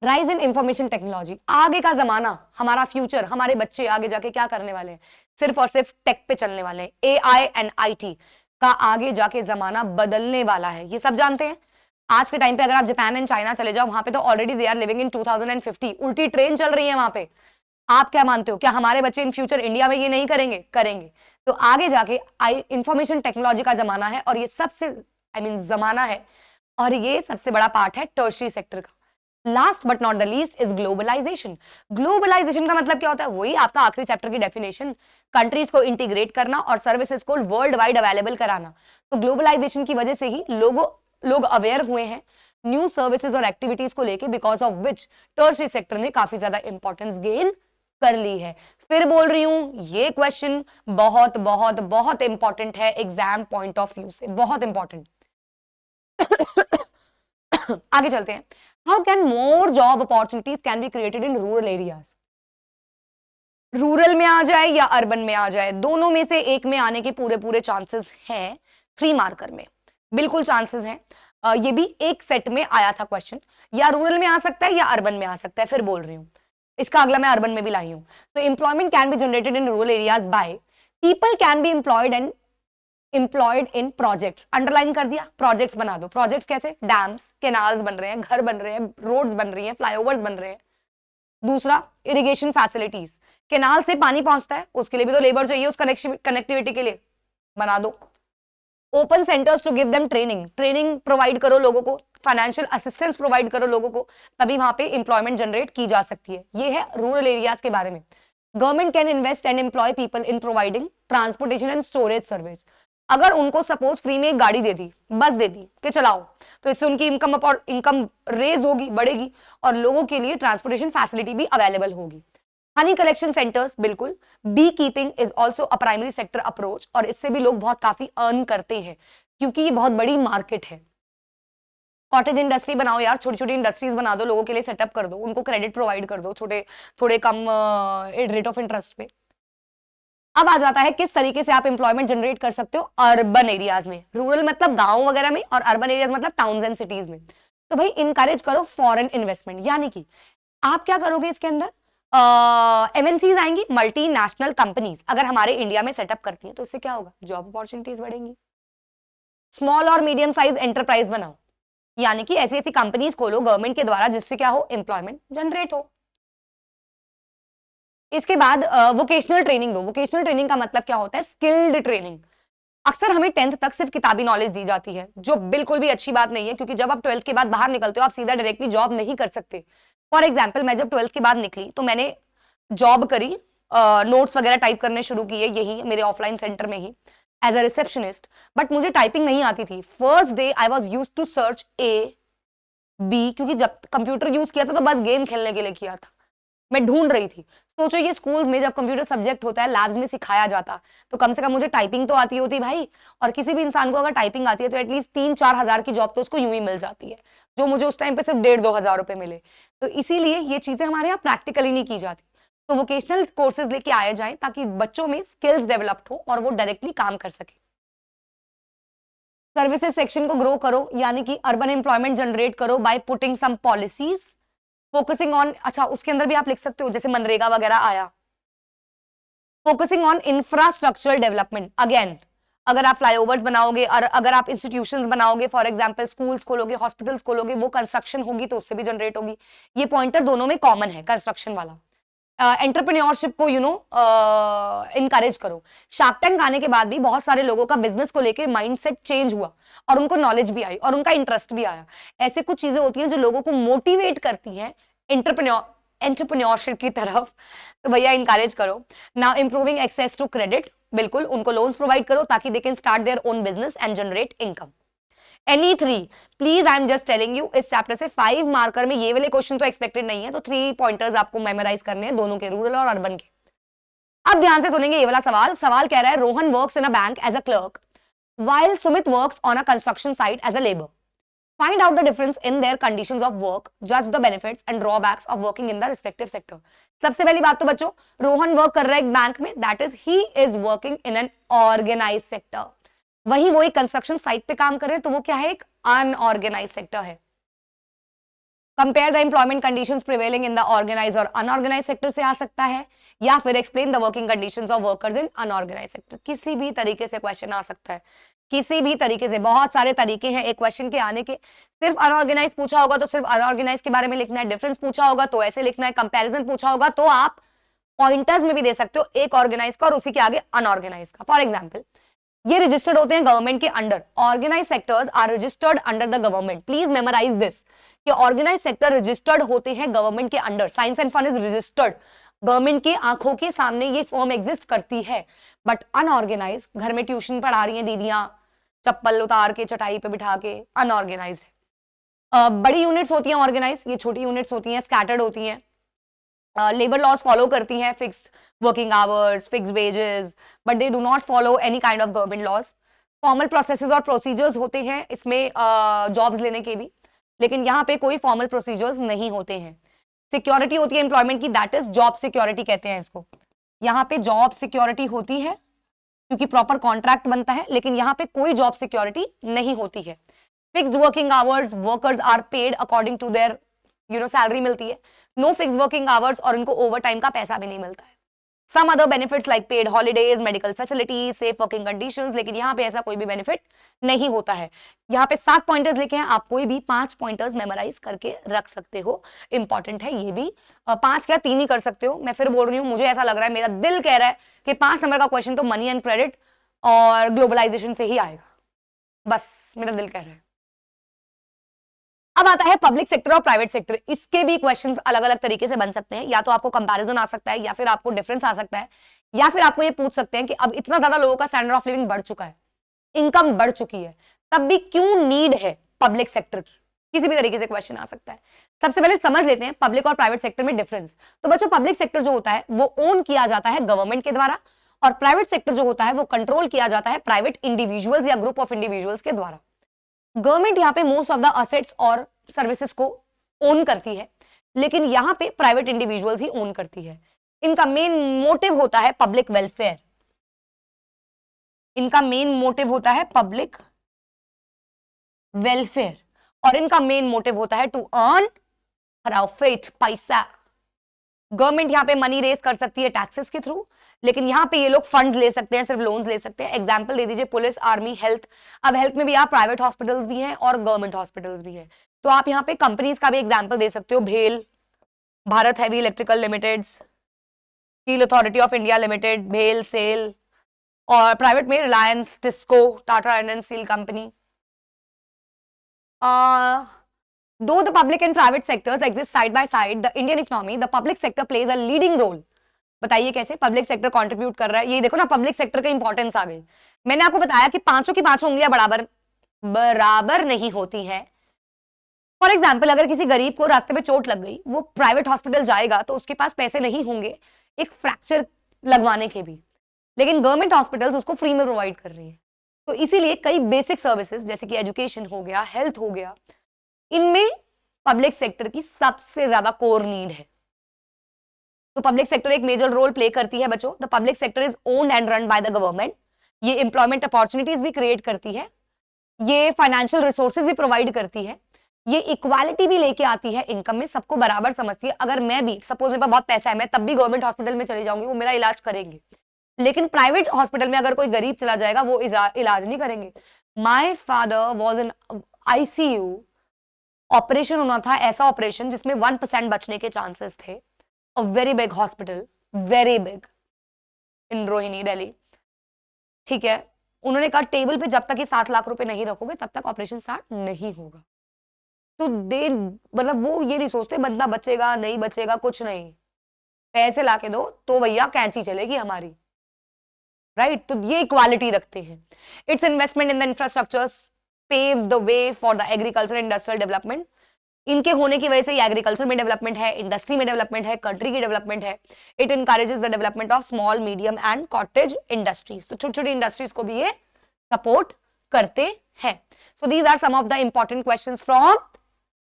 राइज इन इंफॉर्मेशन टेक्नोलॉजी, आगे का जमाना, हमारा फ्यूचर, हमारे बच्चे आगे जाके क्या करने वाले हैं, सिर्फ और सिर्फ टेक पे चलने वाले हैं। AI एंड IT का आगे जाके जमाना बदलने वाला है, ये सब जानते हैं। आज के टाइम पे अगर आप जापान एंड चाइना चले जाओ, वहां पे तो already they are living in 2050, उल्टी ट्रेन चल रही है वहां पे। आप क्या मानते हो, क्या हमारे बच्चे इन फ्यूचर इंडिया में ये नहीं करेंगे? करेंगे। तो आगे जाके इंफॉर्मेशन टेक्नोलॉजी का जमाना है, और ये सबसे जमाना है, और ये सबसे बड़ा पार्ट है टर्शरी सेक्टर का। Last but not the least is globalisation. Globalisation का मतलब क्या होता है? वही आपका आखिरी चैप्टर की डेफिनेशन, कंट्रीज को इंटीग्रेट करना और सर्विसेज को वर्ल्ड वाइड अवेलेबल कराना। तो ग्लोबलाइजेशन की वजह से ही लोग अवेयर हुए हैं न्यू सर्विसेज और एक्टिविटीज को लेके, because of which tertiary sector ने काफी ज्यादा इंपॉर्टेंस गेन कर ली है। फिर बोल रही हूं, ये क्वेश्चन बहुत बहुत बहुत इंपॉर्टेंट है एग्जाम पॉइंट ऑफ व्यू से, बहुत इंपॉर्टेंट। आगे चलते हैं। How can more job opportunities can be created in rural areas? Rural में आ जाए या अर्बन में आ जाए, दोनों में से एक में आने के पूरे पूरे चांसेस हैं। 3 मार्कर में बिल्कुल चांसेस हैं। ये भी एक सेट में आया था क्वेश्चन, या रूरल में आ सकता है या अर्बन में आ सकता है। फिर बोल रही हूं, इसका अगला मैं अर्बन में भी लाई हूं। तो employment can be generated in rural areas by people can be employed in projects. Underline कर दिया, प्रोजेक्ट्स बना दो। प्रोजेक्ट्स कैसे? डैम्स, कैनाल्स बन रहे हैं, घर बन रहे हैं, रोड्स बन रही हैं, फ्लाईओवर्स बन रहे हैं। दूसरा, इरिगेशन फैसिलिटीज, कैनाल से पानी पहुंचता है, उसके लिए भी तो लेबर चाहिए, उस कनेक्टिविटी के लिए बना दो। Open centres to give them training provide करो लोगों को, फाइनेंशियल असिस्टेंस प्रोवाइड करो लोगों को, तभी वहां पे एम्प्लॉयमेंट जनरेट की जा सकती है। ये है रूरल एरियाज के बारे में। Government can invest and employ people in providing transportation and storage service. अगर उनको सपोज फ्री में एक गाड़ी दे दी, बस दे दी कि चलाओ, तो इससे उनकी इनकम रेज होगी, बढ़ेगी, और लोगों के लिए ट्रांसपोर्टेशन फैसिलिटी भी अवेलेबल होगी। हनी कलेक्शन सेंटर्स, बिल्कुल। Bee keeping is also a primary sector approach, और इससे भी लोग बहुत काफी अर्न करते हैं, क्योंकि ये बहुत बड़ी मार्केट है। कॉटेज इंडस्ट्री बनाओ यार, छोटी छोटी इंडस्ट्रीज बना दो, लोगों के लिए सेटअप कर दो, उनको क्रेडिट प्रोवाइड कर दो थोड़े कम रेट ऑफ इंटरेस्ट पे। अब आ जाता है किस तरीके से आप एम्प्लॉयमेंट जनरेट कर सकते हो अर्बन एरियाज में। रूरल मतलब गांव वगैरह में, और अर्बन एरियाज मतलब टाउन्स एंड सिटीज में। तो भाई इनकरेज करो फॉरेन इन्वेस्टमेंट, यानी कि आप क्या करोगे इसके अंदर? MNCs आएंगी, मल्टीनेशनल कंपनीज अगर हमारे इंडिया में सेटअप करती हैं, तो इससे क्या होगा? जॉब अपॉर्चुनिटीज बढ़ेंगी। स्मॉल और मीडियम साइज एंटरप्राइज बनाओ, यानी कि ऐसी ऐसी कंपनीज खोलो गवर्नमेंट के द्वारा, जिससे क्या हो? एम्प्लॉयमेंट जनरेट हो। इसके बाद वोकेशनल ट्रेनिंग दो। वोकेशनल ट्रेनिंग का मतलब क्या होता है? Skilled training. अक्सर हमें 10th तक सिर्फ किताबी नॉलेज दी जाती है, जो बिल्कुल भी अच्छी बात नहीं है, क्योंकि जब आप 12th के बाद बाहर निकलते हो, आप सीधा डायरेक्टली जॉब नहीं कर सकते। फॉर एग्जाम्पल, मैं जब 12th के बाद निकली तो मैंने जॉब करी, नोट्स वगैरह टाइप करने शुरू किए, यही मेरे ऑफलाइन सेंटर में ही एज अ रिसेप्शनिस्ट। बट मुझे टाइपिंग नहीं आती थी। First day I was use to search A, B, क्योंकि जब कंप्यूटर यूज किया था तो बस गेम खेलने के लिए किया था, मैं ढूंढ रही थी। सोचो ये स्कूल्स में जब कंप्यूटर सब्जेक्ट होता है, लैब्स में सिखाया जाता, तो कम से कम मुझे टाइपिंग तो आती होती भाई। और किसी भी इंसान को अगर टाइपिंग आती है तो एटलीस्ट 3-4 हजार की जॉब तो उसको यूं ही मिल जाती है, जो मुझे उस टाइम पे सिर्फ 1,500-2 हजार रुपए मिले। तो इसीलिए ये चीजें हमारे यहाँ प्रैक्टिकली नहीं की जाती। तो वोकेशनल कोर्सेज लेके आए जाए, ताकि बच्चों में स्किल्स डेवलप्ड हो और वो डायरेक्टली काम कर सके। सर्विसेज सेक्शन को ग्रो करो, यानी कि अर्बन एम्प्लॉयमेंट जनरेट करो by putting some policies focusing on, अच्छा उसके अंदर भी आप लिख सकते हो, जैसे मनरेगा वगैरह आया। Focusing on infrastructural development, again अगर आप फ्लाईओवर्स बनाओगे और अगर आप इंस्टीट्यूशंस बनाओगे, फॉर एग्जांपल स्कूल्स खोलोगे, हॉस्पिटल्स खोलोगे, वो कंस्ट्रक्शन होगी तो उससे भी जनरेट होगी। ये पॉइंटर दोनों में कॉमन है, कंस्ट्रक्शन वाला। एंटरप्रेन्योरशिप को इनकरेज करो। शार्क टैंक आने के बाद भी बहुत सारे लोगों का बिजनेस को लेकर माइंडसेट चेंज हुआ, और उनको नॉलेज भी आई और उनका इंटरेस्ट भी आया। ऐसे कुछ चीजें होती हैं जो लोगों को मोटिवेट करती हैं एंटरप्रेन्योरशिप की तरफ, तो भैया इनकरेज करो। Now improving access to credit, बिल्कुल उनको लोन्स प्रोवाइड करो ताकि they can start their own business and generate income. Any 3, please I am just telling you, इस चैप्टर से 5 मार्कर में ये वाले क्वेश्चन तो एक्सपेक्टेड नहीं है, तो 3 पॉइंटर्स आपको मेमोराइज करने हैं, दोनों के, रूरल और अर्बन के। अब ध्यान से सुनेंगे ये वाला सवाल कह रहा है, Rohan works in a bank as a clerk while Sumit works on a construction site as a labor. Find out the difference in their conditions of work, judge the benefits and drawbacks of working in the respective sector. सबसे पहली बात तो बच्चों, Rohan work कर रहा है एक bank में, that is he is working in an organized sector. वही वो एक कंस्ट्रक्शन साइट पे काम कर रहे हैं, तो वो क्या है? एक अनऑर्गेनाइज सेक्टर है। Compare the employment conditions prevailing in the organised और अनऑर्गेनाइज सेक्टर से आ सकता है, या फिर explain the working conditions of workers in unorganised sector. किसी भी तरीके से क्वेश्चन आ सकता है, किसी भी तरीके से। बहुत सारे तरीके हैं एक क्वेश्चन के आने के। सिर्फ अनऑर्गेनाइज पूछा होगा तो सिर्फ अनऑर्गेनाइज के बारे में लिखना है, डिफरेंस पूछा होगा तो ऐसे लिखना है, कंपैरिजन पूछा होगा तो आप पॉइंटर्स में भी दे सकते हो, एक ऑर्गेनाइज का और उसी के आगे अनऑर्गेनाइज का। फॉर एग्जाम्पल, ये रजिस्टर्ड होते हैं गवर्नमेंट के under. Organised sectors are registered under the government. Please memorise this कि ऑर्गेनाइज सेक्टर रजिस्टर्ड होते हैं गवर्नमेंट के under. Science and fun is registered, government की आंखों के सामने ये फर्म एग्जिस्ट करती है। बट अनऑर्गेनाइज, घर में ट्यूशन पढ़ा रही हैं दीदियां, चप्पल उतार के चटाई पे बिठा के, अनऑर्गेनाइज है। बड़ी यूनिट्स होती हैं ऑर्गेनाइज, ये छोटी यूनिट्स होती हैं, स्कैटर्ड होती हैं। लेबर लॉज फॉलो करती हैं, fixed working hours, fixed wages, but they do not follow any kind of government laws. Formal processes और प्रोसीजर्स होते हैं इसमें जॉब्स लेने के भी, लेकिन यहाँ पे कोई फॉर्मल प्रोसीजर्स नहीं होते हैं। सिक्योरिटी होती है एम्प्लॉयमेंट की, दैट इज जॉब सिक्योरिटी कहते हैं इसको। यहाँ पे जॉब सिक्योरिटी होती है क्योंकि प्रॉपर कॉन्ट्रैक्ट बनता है, लेकिन यहाँ पे कोई जॉब सिक्योरिटी नहीं होती है। Fixed working hours, workers are paid according to their salary मिलती है। नो फिक्स वर्किंग आवर्स और इनको ओवर टाइम का पैसा भी नहीं मिलता है। Some other benefits like paid holidays, medical facilities, safe working conditions, लेकिन यहाँ पे ऐसा कोई भी बेनिफिट नहीं होता है। यहाँ पे 7 पॉइंटर्स लिखे हैं, आप कोई भी 5 पॉइंटर्स मेमोराइज करके रख सकते हो। इंपॉर्टेंट है ये भी। 5 क्या 3 ही कर सकते हो। मैं फिर बोल रही हूँ, मुझे ऐसा लग रहा है, मेरा दिल कह रहा है कि 5 नंबर का क्वेश्चन तो मनी एंड क्रेडिट और ग्लोबलाइजेशन से ही आएगा, बस मेरा दिल कह रहा है। अब आता है पब्लिक सेक्टर और प्राइवेट सेक्टर। इसके भी क्वेश्चंस अलग अलग तरीके से बन सकते हैं। या तो आपको कंपैरिजन आ सकता है, या फिर आपको डिफरेंस आ सकता है, या फिर आपको ये पूछ सकते हैं कि अब इतना ज्यादा लोगों का स्टैंडर्ड ऑफ लिविंग बढ़ चुका है, इनकम बढ़ चुकी है, तब भी क्यों नीड है पब्लिक सेक्टर की। किसी भी तरीके से क्वेश्चन आ सकता है। सबसे पहले समझ लेते हैं पब्लिक और प्राइवेट सेक्टर में डिफरेंस। तो बच्चों, पब्लिक सेक्टर जो होता है वो ओन किया जाता है गवर्नमेंट के द्वारा, और प्राइवेट सेक्टर जो होता है वो कंट्रोल किया जाता है प्राइवेट इंडिविजुअल्स या ग्रुप ऑफ इंडिविजुअल्स के द्वारा। गवर्नमेंट यहाँ पे मोस्ट ऑफ द असेट्स और सर्विसेज को ओन करती है, लेकिन यहाँ पे प्राइवेट इंडिविजुअल्स ही ओन करती है। इनका मेन मोटिव होता है पब्लिक वेलफेयर। इनका मेन मोटिव होता है पब्लिक वेलफेयर, और इनका मेन मोटिव होता है टू अर्न प्रॉफिट, पैसा। गवर्नमेंट यहाँ पे मनी रेज कर सकती है टैक्सेस के थ्रू, लेकिन यहाँ पे ये लोग फंड्स ले सकते हैं, सिर्फ लोन्स ले सकते हैं। एग्जांपल दे दीजिए, पुलिस, आर्मी, हेल्थ। अब हेल्थ में भी आप प्राइवेट हॉस्पिटल्स भी हैं और गवर्नमेंट हॉस्पिटल्स भी हैं, तो आप यहाँ पे कंपनीज का भी एग्जांपल दे सकते हो। भेल, Bharat heavy electrical limited, steel authority of India limited, भेल, सेल। और प्राइवेट में Reliance, TISCO, Tata iron steel company. Though the public and private sectors exist side by side, the Indian economy, the public sector plays a leading role. बताइए कैसे public sector contribute कर रहा है। ये देखो ना, पब्लिक सेक्टर का इंपॉर्टेंस आ गई। मैंने आपको बताया कि पांचों की पांचों उंगलियां बराबर नहीं होती हैं। फॉर एग्जाम्पल, अगर किसी गरीब को रास्ते में चोट लग गई, वो प्राइवेट हॉस्पिटल जाएगा तो उसके पास पैसे नहीं होंगे एक फ्रैक्चर लगवाने के भी, लेकिन गवर्नमेंट हॉस्पिटल्स उसको फ्री में प्रोवाइड कर रही है। तो इसीलिए कई बेसिक सर्विसेज जैसे कि एजुकेशन हो गया, हेल्थ हो गया, इनमें पब्लिक सेक्टर की सबसे ज्यादा कोर नीड है। तो पब्लिक सेक्टर एक मेजर रोल प्ले करती है बच्चों। The public sector is owned and run by the government. ये एम्प्लॉयमेंट अपॉर्चुनिटीज भी क्रिएट करती है, ये फाइनेंशियल रिसोर्सेज भी प्रोवाइड करती है, ये इक्वालिटी भी लेके आती है इनकम में, सबको बराबर समझती है। अगर मैं भी, सपोज मेरे पास बहुत पैसा है, मैं तब भी गवर्नमेंट हॉस्पिटल में चली जाऊंगी, वो मेरा इलाज करेंगे, लेकिन प्राइवेट हॉस्पिटल में अगर कोई गरीब चला जाएगा वो इलाज नहीं करेंगे। My father was in ICU, operation होना था, ऐसा ऑपरेशन जिसमें 1% बचने के चांसेस थे। A very big hospital, very big, in Rohini, Delhi. ठीक है, उन्होंने कहा टेबल पे जब तक ये 7 लाख रुपए नहीं रखोगे तब तक ऑपरेशन स्टार्ट नहीं होगा। तो मतलब वो ये नहीं सोचते बंदा बचेगा नहीं बचेगा, कुछ नहीं, पैसे ला के दो तो भैया कैंची चलेगी हमारी, राइट। तो ये इक्वालिटी रखते हैं। It's investment in the infrastructures paves the way for the agriculture industrial development. इनके होने की वजह से ये एग्रीकल्चर में डेवलपमेंट है, इंडस्ट्री में डेवलपमेंट है, कंट्री की डेवलपमेंट है। It encourages the development of small, medium and cottage industries. तो छोटी छोटी इंडस्ट्रीज को भी ये सपोर्ट करते हैं। So these are some of the important questions from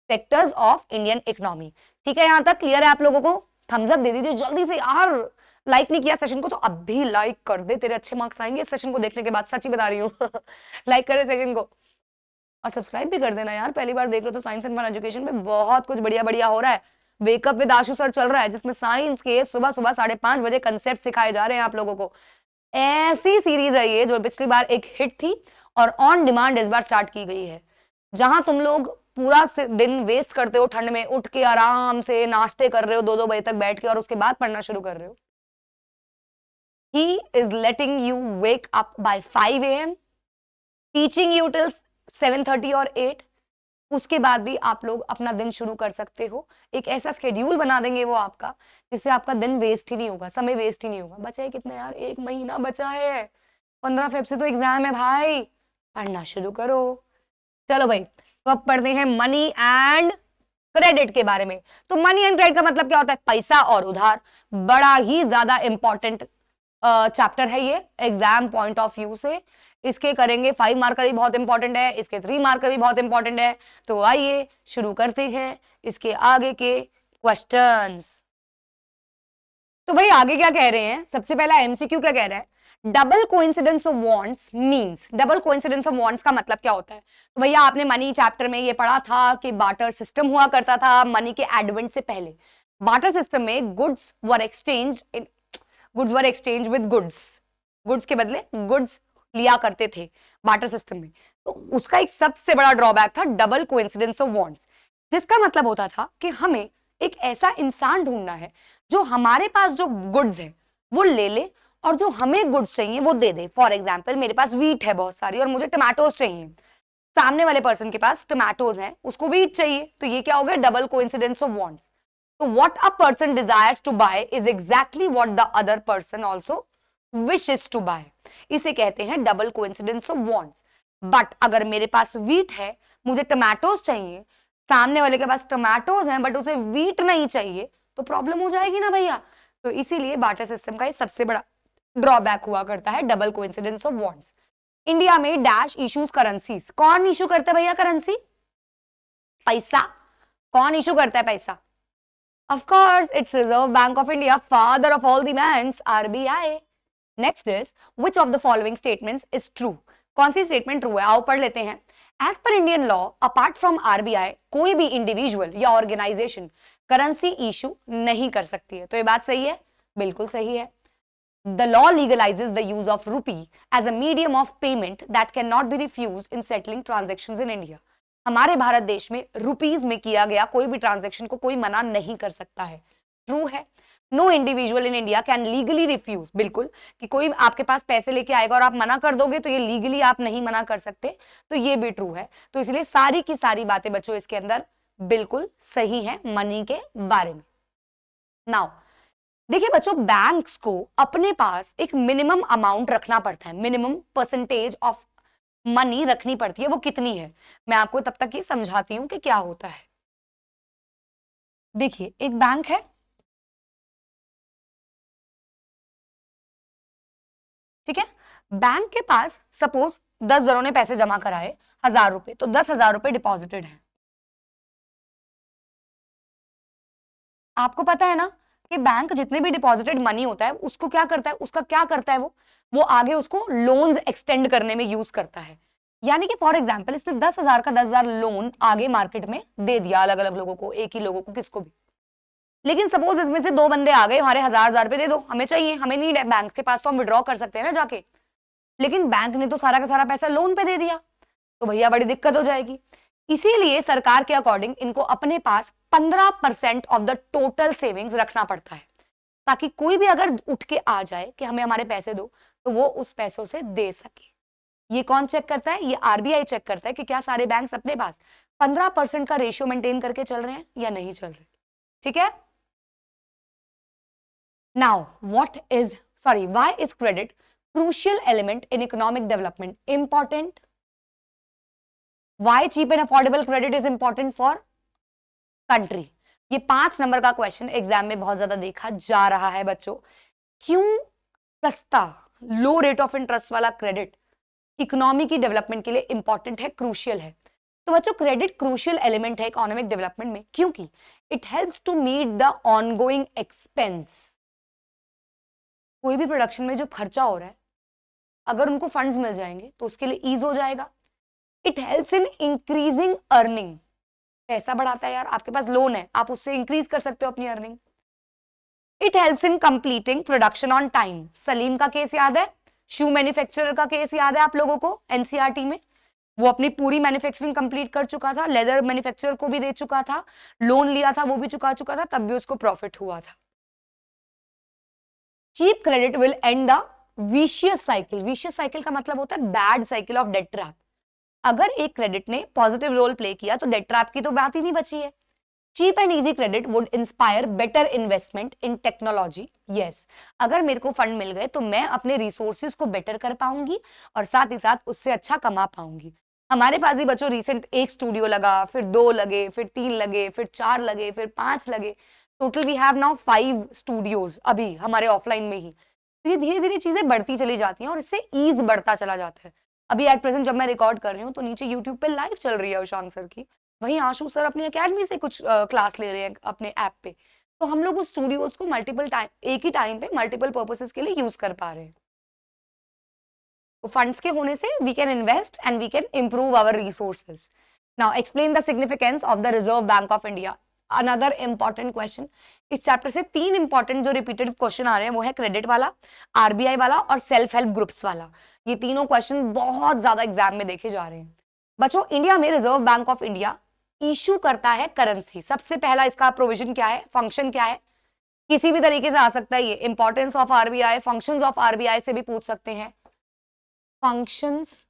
sectors of Indian economy. ठीक है, यहां तक क्लियर है आप लोगों को? थम्स अप दे दीजिए जल्दी से यार। लाइक नहीं किया सेशन को तो अब भी लाइक कर दे, तेरे अच्छे मार्क्स आएंगे इस सेशन को देखने के बाद, सच्ची बता रही हूँ। लाइक करे सेशन को। और सब्सक्राइब भी कर देना यार, पहली बार देख रहे हो तो साइंस एंड फन एजुकेशन पे बहुत कुछ बढ़िया बढ़िया हो रहा है। वेकअप विद आशु सर चल रहा है, जिसमें साइंस के सुबह सुबह 5:30 बजे कंसेप्ट सिखाए जा रहे हैं आप लोगों को। ऐसी सीरीज है ये जो पिछली बार एक हिट थी और ऑन डिमांड इस बार स्टार्ट की गई है, जहां तुम लोग पूरा दिन वेस्ट करते हो ठंड में, उठ के आराम से नाश्ते कर रहे हो 2-2 बजे तक बैठ के और उसके बाद पढ़ना शुरू कर रहे हो। He is letting you wake up by 5 a.m. teaching you till 7:30 और 8। उसके बाद भी आप लोग अपना दिन शुरू कर सकते हो। एक ऐसा शेड्यूल बना देंगे वो आपका, जिससे आपका दिन वेस्ट ही नहीं होगा, समय वेस्ट ही नहीं होगा। बचा है कितना यार, 1 महीना बचा है, 15 फेब से तो एग्जाम है भाई, पढ़ना शुरू करो। चलो भाई, तो अब पढ़ते हैं मनी एंड क्रेडिट के बारे में। तो मनी एंड क्रेडिट का मतलब क्या होता है? पैसा और उधार। बड़ा ही ज्यादा इंपॉर्टेंट चैप्टर है ये एग्जाम पॉइंट ऑफ व्यू से। इसके करेंगे 5 मार्कर भी बहुत इंपॉर्टेंट है, इसके 3 मार्कर भी बहुत इंपॉर्टेंट है। तो आइए शुरू करते हैं इसके आगे के क्वेश्चंस। तो भाई आगे क्या कह रहे हैं? सबसे पहला एमसीक्यू क्या कह रहा है? Double coincidence of wants means. Double coincidence of wants का मतलब क्या होता है? तो भैया आपने मनी चैप्टर में ये पढ़ा था कि बार्टर सिस्टम हुआ करता था मनी के एडवेंट से पहले। बार्टर सिस्टम में goods were exchange with goods के बदले गुड्स लिया करते थे बार्टर सिस्टम में। तो उसका एक सबसे बड़ा ड्रॉबैक था डबल कोइंसिडेंस ऑफ वांट्स, जिसका मतलब होता था कि हमें एक ऐसा इंसान ढूंढना है जो हमारे पास जो गुड्स है वो ले ले और जो हमें गुड्स चाहिए वो दे दे। फॉर एग्जाम्पल मेरे पास वीट है बहुत सारी और मुझे टमाटोज चाहिए, सामने वाले पर्सन के पास टमाटोज हैं, उसको वीट चाहिए, तो ये क्या हो गया? Double coincidence of wants. तो what a person desires to buy is exactly what the other person also wishes to buy. इसे कहते हैं double coincidence of wants. But अगर मेरे पास वीट है, मुझे टमाटोज चाहिए, सामने वाले के पास टमाटोज हैं बट उसे वीट नहीं चाहिए, तो प्रॉब्लम हो जाएगी ना भैया। तो इसीलिए बार्टर सिस्टम का ये सबसे बड़ा ड्रॉबैक हुआ करता है, double coincidence of wants. India में डैश इश्यूज करेंसीज। कौन इशू करता है भैया करेंसी? पैसा। कौन इशू करता है पैसा? Of course it's reserve Bank of India, father of all the banks, RBI. Next is which of the following statements is true. कौन सी स्टेटमेंट ट्रू है? आओ पढ़ लेते हैं। As per Indian law apart from RBI कोई भी individual या organisation currency issue नहीं कर सकती है। तो ये बात सही है? बिल्कुल सही है। The law legalizes the use of rupee as a medium of payment that cannot be refused in settling transactions in India. हमारे भारत देश में रुपीज में किया गया कोई भी ट्रांजैक्शन को कोई मना नहीं कर सकता है। ट्रू है। No individual in India can legally refuse. बिल्कुल, कि कोई आपके पास पैसे लेके आएगा और आप मना कर दोगे तो ये लीगली आप नहीं मना कर सकते, तो ये भी ट्रू है। तो इसलिए सारी की सारी बातें बच्चों इसके अंदर बिल्कुल सही है मनी के बारे में। नाउ देखिए बच्चों, बैंक्स को अपने पास एक मिनिमम अमाउंट रखना पड़ता है, मिनिमम परसेंटेज ऑफ मनी रखनी पड़ती है। वो कितनी है मैं आपको तब तक ही समझाती हूं कि क्या होता है। देखिए एक बैंक है, ठीक है, बैंक के पास सपोज 10 जनों ने पैसे जमा कराए 1000 रुपए, तो 10,000 रुपए डिपॉजिटेड है। आपको पता है ना कि बैंक जितने भी डिपॉजिटेड मनी होता है उसको क्या करता है, उसका क्या करता है, वो आगे उसको लोन्स एक्सटेंड करने में यूज करता है। यानी कि फॉर एग्जांपल इसने 10,000 का 10,000 लोन आगे मार्केट में दे दिया अलग अलग लोगों को, एक ही लोगों को, किसको भी। लेकिन सपोज इसमें से 2 बंदे आ गए, हमारे 1000 रुपए दे दो, हमें चाहिए, हमें नहीं है बैंक के पास, तो हम विड्रॉ कर सकते हैं ना जाके। लेकिन बैंक ने तो सारा का सारा पैसा लोन पे दे दिया, तो भैया बड़ी दिक्कत हो जाएगी। इसीलिए सरकार के अकॉर्डिंग इनको अपने पास 15% ऑफ द टोटल सेविंग्स रखना पड़ता है, ताकि कोई भी अगर उठ के आ जाए कि हमें हमारे पैसे दो, तो वो उस पैसों से दे सके। ये कौन चेक करता है? ये आरबीआई चेक करता है कि क्या सारे बैंक्स अपने पास 15% का रेशियो मेंटेन करके चल रहे हैं या नहीं चल रहे। ठीक है। Now why is credit crucial element in economic development? Important. Why cheap and affordable credit is important for country? ये 5 नंबर का क्वेश्चन एग्जाम में बहुत ज्यादा देखा जा रहा है बच्चों। क्यों सस्ता लो रेट ऑफ इंटरेस्ट वाला क्रेडिट इकोनॉमी की डेवलपमेंट के लिए इंपॉर्टेंट है, क्रूशियल है? तो बच्चों क्रेडिट क्रूशियल एलिमेंट है इकोनॉमिक डेवलपमेंट में, क्योंकि it helps to meet the ongoing expense. कोई भी प्रोडक्शन में जो खर्चा हो रहा है, अगर उनको फंड्स मिल जाएंगे तो उसके लिए ईज हो जाएगा। It helps in increasing earning, पैसा बढ़ाता है यार, आपके पास लोन है, आप उससे इंक्रीज कर सकते हो अपनी earning. It helps in completing production on time, Salim का केस याद है, शू मैन्युफैक्चरर का केस याद है आप लोगों को एनसीईआरटी में, वो अपनी पूरी मैन्युफैक्चरिंग कंप्लीट कर चुका था, लेदर मैन्युफैक्चरर को भी दे चुका था, लोन लिया था वो भी चुका चुका था, तब भी उसको प्रॉफिट हुआ था। Cheap credit will end the vicious cycle, vicious cycle का मतलब होता है bad cycle of debt trap. अगर एक क्रेडिट ने पॉजिटिव रोल प्ले किया तो डेट ट्रैप की तो बात ही नहीं बची है। Cheap and easy credit would inspire better investment in technology, yes, अगर मेरे को फंड मिल गए तो मैं अपने रिसोर्सेज को बेटर कर पाऊंगी और साथ ही साथ उससे अच्छा कमा पाऊंगी। हमारे पास ही बच्चों रिसेंट एक स्टूडियो लगा, फिर 2 लगे, फिर 3 लगे, फिर 4 लगे, फिर 5 लगे, total we have now 5 studios अभी हमारे ऑफलाइन में ही। तो ये धीरे धीरे चीजें बढ़ती चली जाती हैं और इससे ईज बढ़ता चला जाता है। अभी एट प्रेजेंट जब मैं रिकॉर्ड कर रही हूँ तो नीचे यूट्यूब पे लाइव चल रही है उशांक सर की, वहीं आशु सर अपनी एकेडमी से कुछ क्लास ले रहे हैं अपने ऐप पे, तो हम लोग उस स्टूडियोज को मल्टीपल टाइम, एक ही टाइम पे मल्टीपल पर्पसेस के लिए यूज कर पा रहे हैं। तो फंड्स के होने से we can invest and we can improve our resources. Now explain the significance of the Reserve Bank of India, another important question. इस चैप्टर से 3 इंपॉर्टेंट जो रिपीटेड क्वेश्चन आ रहे हैं वो है क्रेडिट वाला, आरबीआई वाला और सेल्फ हेल्प ग्रुप्स वाला। ये तीनों क्वेश्चन बहुत ज्यादा एग्जाम में देखे जा रहे हैं। बच्चों, इंडिया में reserve Bank of India issue करता है करेंसी। सबसे पहला इसका प्रोविजन क्या है, फंक्शन क्या है, किसी भी तरीके से आ सकता है ये, importance of RBI, functions of RBI से भी पूछ सकते हैं, फंक्शंस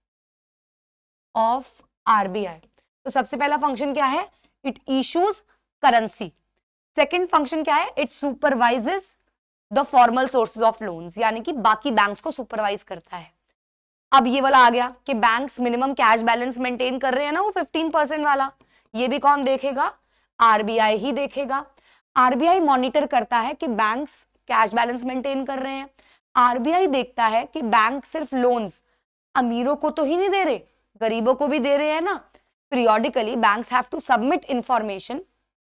ऑफ आरबीआई। तो सबसे पहला फंक्शन क्या है, it issues currency. Second function क्या है, it supervises the formal sources of loans, यानी कि बाकी बैंक्स को सुपरवाइज करता है। अब ये वाला आ गया कि banks minimum cash balance maintain कर रहे हैं ना, वो 15% वाला, ये भी कौन देखेगा, आरबीआई ही देखेगा। आरबीआई मॉनिटर करता है कि बैंक्स कैश बैलेंस मेंटेन कर रहे हैं। आरबीआई देखता है कि बैंक सिर्फ लोन्स अमीरों को तो ही नहीं दे रहे, गरीबों को भी दे रहे हैं ना। Periodically banks have to submit information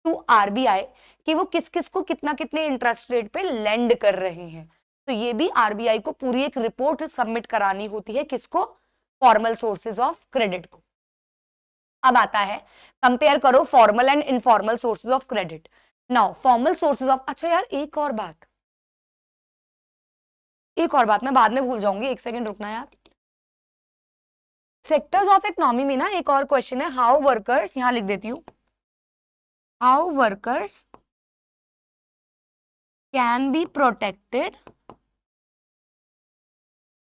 to RBI कि वो किस किस को कितना कितने इंटरेस्ट रेट पे लेंड कर रहे हैं। तो ये भी आरबीआई को पूरी एक रिपोर्ट सबमिट करानी होती है, किसको, फॉर्मल सोर्सेज ऑफ क्रेडिट को। अब आता है कंपेयर करो formal and informal sources of credit. Now formal sources of, अच्छा यार एक और बात मैं बाद में भूल जाऊंगी, एक सेकंड रुकना यार। सेक्टर्स ऑफ इकोनॉमी में ना एक और क्वेश्चन है, हाउ वर्कर्स, यहां लिख देती हूं, how workers can be protected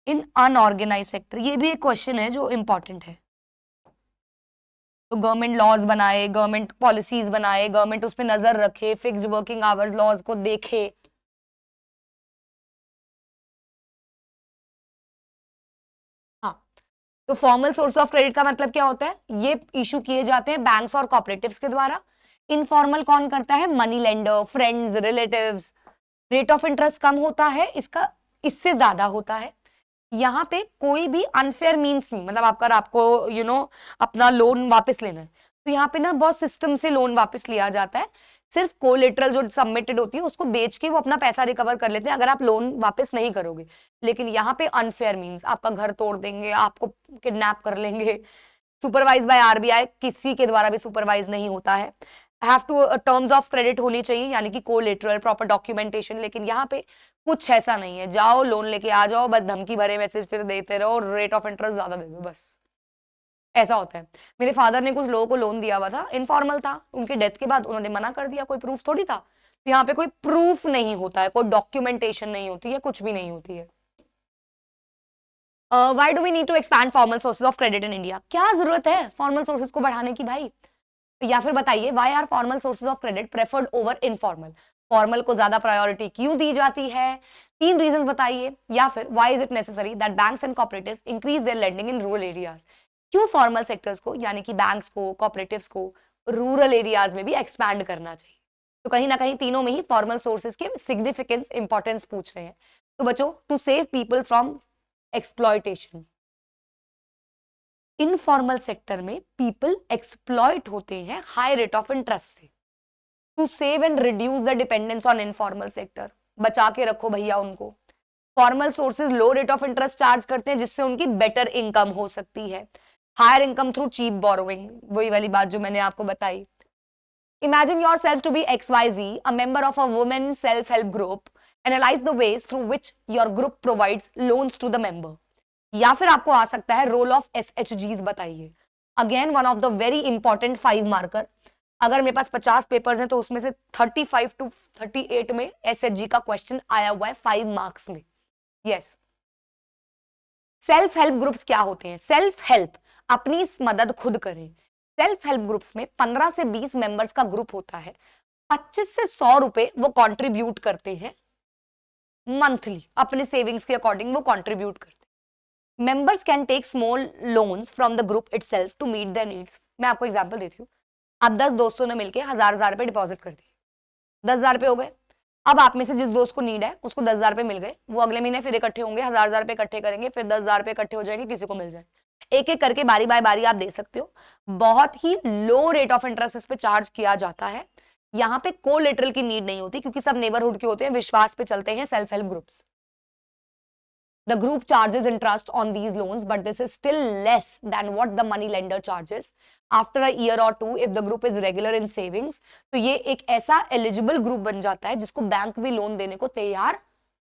in unorganised sector. ये भी एक क्वेश्चन है जो इंपॉर्टेंट है। तो गवर्नमेंट लॉज बनाए, गवर्नमेंट पॉलिसीज बनाए, गवर्नमेंट उस पर नजर रखे, फिक्स्ड वर्किंग आवर्स लॉज को देखे। हाँ, तो फॉर्मल सोर्स ऑफ क्रेडिट का मतलब क्या होता है, ये इशू किए जाते हैं बैंक्स और कॉपरेटिव्स के द्वारा। इनफॉर्मल कौन करता है, money lender, friends, relatives. Rate of interest कम होता है इसका, इससे ज्यादा होता है। यहाँ पे कोई भी अनफेयर मीन्स नहीं, मतलब आपको अपना लोन वापस लेना है तो यहाँ पे ना बहुत सिस्टम से लोन वापस लिया जाता है। सिर्फ कोलेटरल जो सबमिटेड होती है उसको बेच के वो अपना पैसा रिकवर कर लेते हैं अगर आप लोन वापस नहीं करोगे। लेकिन यहाँ पे अनफेयर मीन्स आपका घर तोड़ देंगे, आपको किडनैप कर लेंगे। सुपरवाइज बाय आरबीआई किसी के द्वारा भी सुपरवाइज नहीं होता है। Have to terms of credit होनी चाहिए, यानी कि कोलेटरल, प्रॉपर डॉक्यूमेंटेशन। लेकिन यहाँ पे कुछ ऐसा नहीं है, जाओ लोन लेके आ जाओ, बस धमकी भरे मैसेज फिर देते रहो, रेट ऑफ इंटरेस्ट ज्यादा दे दो, बस ऐसा होता है। मेरे फादर ने कुछ लोगों को लोन दिया हुआ था, इनफॉर्मल था, उनके डेथ के बाद उन्होंने मना कर दिया, कोई प्रूफ थोड़ी था। तो यहाँ पे कोई प्रूफ नहीं होता है, कोई डॉक्यूमेंटेशन नहीं होती है, कुछ भी नहीं होती है। Why do we need to expand formal sources of credit in India, क्या जरूरत है फॉर्मल सोर्सेज को बढ़ाने की भाई, या फिर बताइए why are formal sources of credit preferred over informal, formal को ज्यादा प्रायोरिटी क्यों दी जाती है, 3 रीजंस बताइए। या फिर why is it necessary that banks and cooperatives increase their lending in rural areas, क्यों फॉर्मल सेक्टर्स को यानी कि बैंक्स को, कोऑपरेटिव्स को रूरल एरियाज में भी एक्सपैंड करना चाहिए। तो कहीं ना कहीं तीनों में ही फॉर्मल सोर्सेज के सिग्निफिकेंस, इंपॉर्टेंस पूछ रहे हैं। तो बच्चों, to save people from exploitation, informal sector में पीपल एक्सप्लॉइट होते हैं हाई रेट ऑफ इंटरेस्ट से। To save and reduce the dependence on informal sector, बचा के रखो भैया उनको। Formal sources low rate of interest charge करते हैं जिससे उनकी बेटर इनकम हो सकती है। Higher income through cheap borrowing, वही वाली बात जो मैंने आपको बताई. Imagine yourself to be XYZ, a member of a women self-help group. Analyze the ways through which your group provides loans to the member. या फिर आपको आ सकता है रोल ऑफ SHGs बताइए. Again one of the very important 5 marker. अगर मेरे पास 50 papers हैं तो उसमें से 35 to 38 में SHG का क्वेश्चन आया हुआ है 5 मार्क्स में. यस. सेल्फ हेल्प ग्रुप्स क्या होते हैं? सेल्फ हेल्प, अपनी मदद खुद करें. सेल्फ हेल्प ग्रुप्स में 15 से 20 मेंबर्स का ग्रुप होता है. 25 से 100 रुपए वो कंट्रीब्यूट करते हैं मंथली, अपने सेविंग्स के अकॉर्डिंग वो कंट्रीब्यूट करते हैं. Members can take small loans from the group itself to meet their needs. मैं आपको एग्जांपल देती हूँ. आप 10 दोस्तों ने मिलकर 1000 रुपए डिपॉजिट कर दिए, 10,000 रुपए हो गए. अब आप में से जिस दोस्त को नीड है उसको 10,000 रुपए मिल गए, वो अगले महीने फिर इकट्ठे होंगे, 1000 रुपए इकट्ठे करेंगे, फिर 10,000 रुपए इकट्ठे हो जाएंगे, किसी को मिल जाए. एक एक करके बारी बाय बारी आप दे सकते हो. बहुत ही लो रेट ऑफ इंटरेस्ट इस पे चार्ज किया जाता है. यहाँ पे कोलेटरल की नीड नहीं होती क्योंकि सब नेबरहुड के होते हैं, विश्वास पे चलते हैं self help groups. The group charges interest on these loans, but this is still less than what the money lender charges. After a year or two, if the group is regular in savings, तो ये एक ऐसा eligible group बन जाता है जिसको bank भी loan देने को तैयार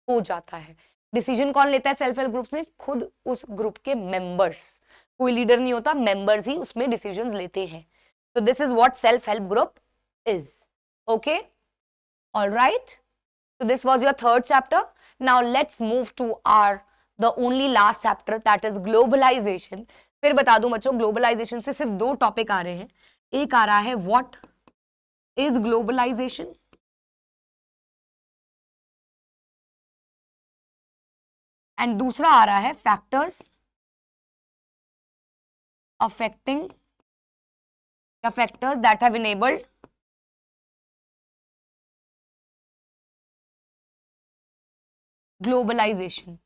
हो जाता है. डिसीजन कौन लेता है सेल्फ हेल्प ग्रुप्स में? खुद उस ग्रुप के मेंबर्स. कोई लीडर नहीं होता, मेंबर्स ही उसमें डिसीजंस लेते हैं. तो this is what self help group is. Okay, alright. So this was your third chapter. Now let's move to the only last chapter, that is globalization. फिर बता दूं बच्चों, ग्लोबलाइजेशन से सिर्फ 2 टॉपिक आ रहे हैं. एक आ रहा है व्हाट इज ग्लोबलाइजेशन, एंड दूसरा आ रहा है फैक्टर्स अफेक्टिंग या factors that have enabled globalisation.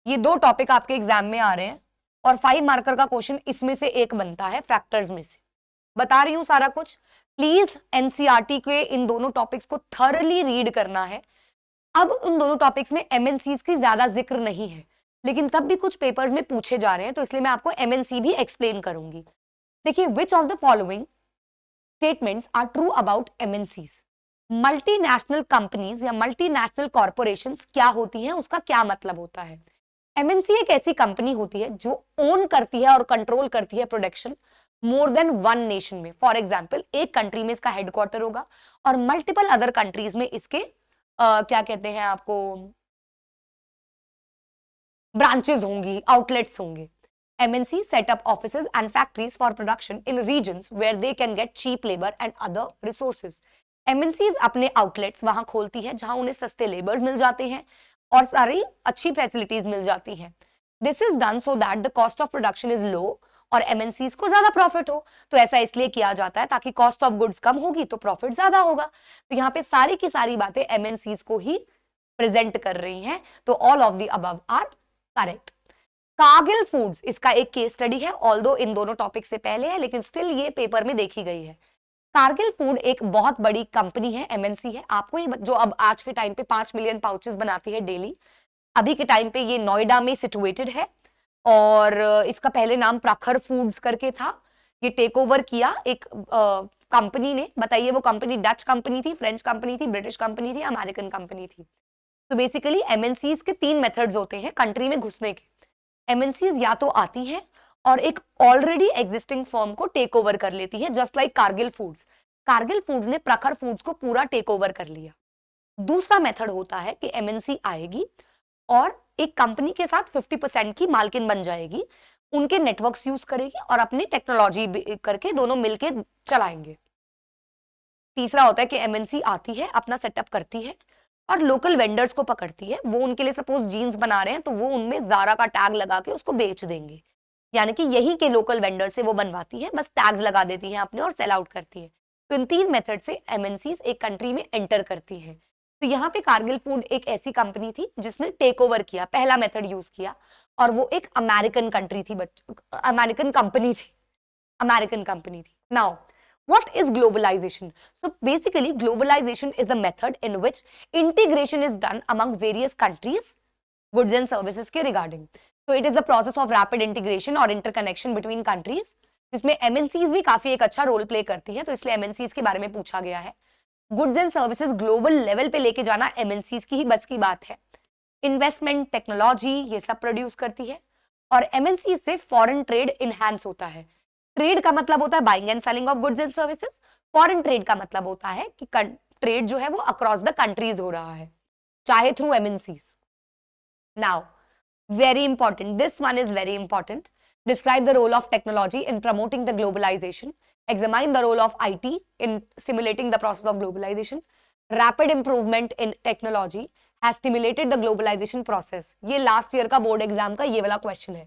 ये 2 टॉपिक आपके एग्जाम में आ रहे हैं और 5 मार्कर का क्वेश्चन इसमें से एक बनता है फैक्टर्स में से. बता रही हूं सारा कुछ. प्लीज एनसीईआरटी के इन दोनों टॉपिक्स को थॉरली रीड करना है. अब उन दोनों टॉपिक्स में एमएनसीज की ज्यादा जिक्र नहीं है, लेकिन तब भी कुछ पेपर्स में पूछे जा रहे हैं, तो इसलिए मैं आपको एमएनसी भी एक्सप्लेन करूंगी. देखिए, which of the following statements are true about MNCs. Multinational companies या मल्टीनेशनल कॉर्पोरेशंस क्या होती हैं, उसका क्या मतलब होता है? एमएनसी एक ऐसी कंपनी होती है जो ओन करती है और कंट्रोल करती है production more than one nation में. फॉर एग्जांपल, एक कंट्री में इसका हेडक्वार्टर होगा और मल्टीपल अदर कंट्रीज में इसके क्या कहते हैं आपको, ब्रांचेस होंगी, आउटलेट्स होंगे. MNC set up offices and factories for production in regions where they can get cheap labour and other resources. MNCs अपने आउटलेट्स वहां खोलती है जहां उन्हें सस्ते लेबर्स मिल जाते हैं और सारी अच्छी फैसिलिटीज मिल जाती हैं. This is done so that the cost of production is low और एमएनसीज को ज्यादा प्रॉफिट हो. तो ऐसा इसलिए किया जाता है ताकि कॉस्ट ऑफ गुड्स कम होगी तो प्रॉफिट ज्यादा होगा. तो यहाँ पे सारी की सारी बातें एमएनसीज को ही प्रेजेंट कर रही हैं. तो all of the above are correct. Cargill foods इसका एक केस स्टडी है, ऑल्दो इन दोनों टॉपिक से पहले है, लेकिन स्टिल ये पेपर में देखी गई है. कारगिल फूड एक बहुत बड़ी कंपनी है, एमएनसी है. आपको ये जो अब आज के टाइम पे 5 मिलियन पाउचेस बनाती है डेली. अभी के टाइम पे ये नोएडा में सिचुएटेड है और इसका पहले नाम प्रखर फूड्स करके था. ये टेक ओवर किया एक कंपनी ने. बताइए वो कंपनी डच कंपनी थी, फ्रेंच कंपनी थी, ब्रिटिश कंपनी थी, अमेरिकन कंपनी थी. तो बेसिकली एमएनसीज के 3 मेथड्स होते हैं कंट्री में घुसने के. एमएनसीज या तो आती है और एक ऑलरेडी एग्जिस्टिंग फर्म को टेक ओवर कर लेती है, just like Kargil foods. Kargil foods ने प्रखर फूड्स को पूरा टेक ओवर कर लिया. दूसरा मेथड होता है कि एमएनसी आएगी और एक कंपनी के साथ 50% की मालकिन बन जाएगी, उनके नेटवर्क्स यूज करेगी और अपनी टेक्नोलॉजी करके दोनों मिलके चलाएंगे. तीसरा होता है कि एमएनसी आती है, अपना सेटअप करती है और लोकल वेंडर्स को पकड़ती है. वो उनके लिए सपोज जीन्स बना रहे हैं तो वो उनमें ज़ारा का टैग लगा के उसको बेच देंगे, यानी कि यही के लोकल वेंडर से वो बनवाती है, बस टैग्स लगा देती है अपने और सेल आउट करती है. तो इन 3 मेथड से एमएनसीज एक कंट्री में एंटर करती हैं. तो यहाँ पे कारगिल फूड एक ऐसी कंपनी थी जिसने टेक ओवर किया, पहला मेथड यूज किया, और वो एक अमेरिकन कंट्री थी, अमेरिकन कंपनी थी, अमेरिकन कंपनी थी. Now what is globalization? So basically globalization is the method in which integration is done among various countries goods and services के रिगार्डिंग। तो it is the process of rapid integration और interconnection between countries, जिसमें MNCs भी काफी एक अच्छा role play करती है, तो इसलिए एमएनसीज के बारे में पूछा गया है। Goods and services global level पे लेके जाना एमएनसीज की ही बस की बात है। इन्वेस्टमेंट, टेक्नोलॉजी, ये सब प्रोड्यूस करती है, और एमएनसी से फॉरेन ट्रेड इनहैंस होता है। ट्रेड का मतलब होता है buying and selling of goods and services, foreign trade का मतलब होता है कि ट्रेड जो है वो अक्रॉस द कंट्रीज हो रहा है, चाहे through MNCs. Now very important, this one is very important. Describe the role of technology in promoting the globalization. Examine the role of IT in stimulating the process of globalization. Rapid improvement in technology has stimulated the globalization process. ये last year का board exam का ये वाला question है।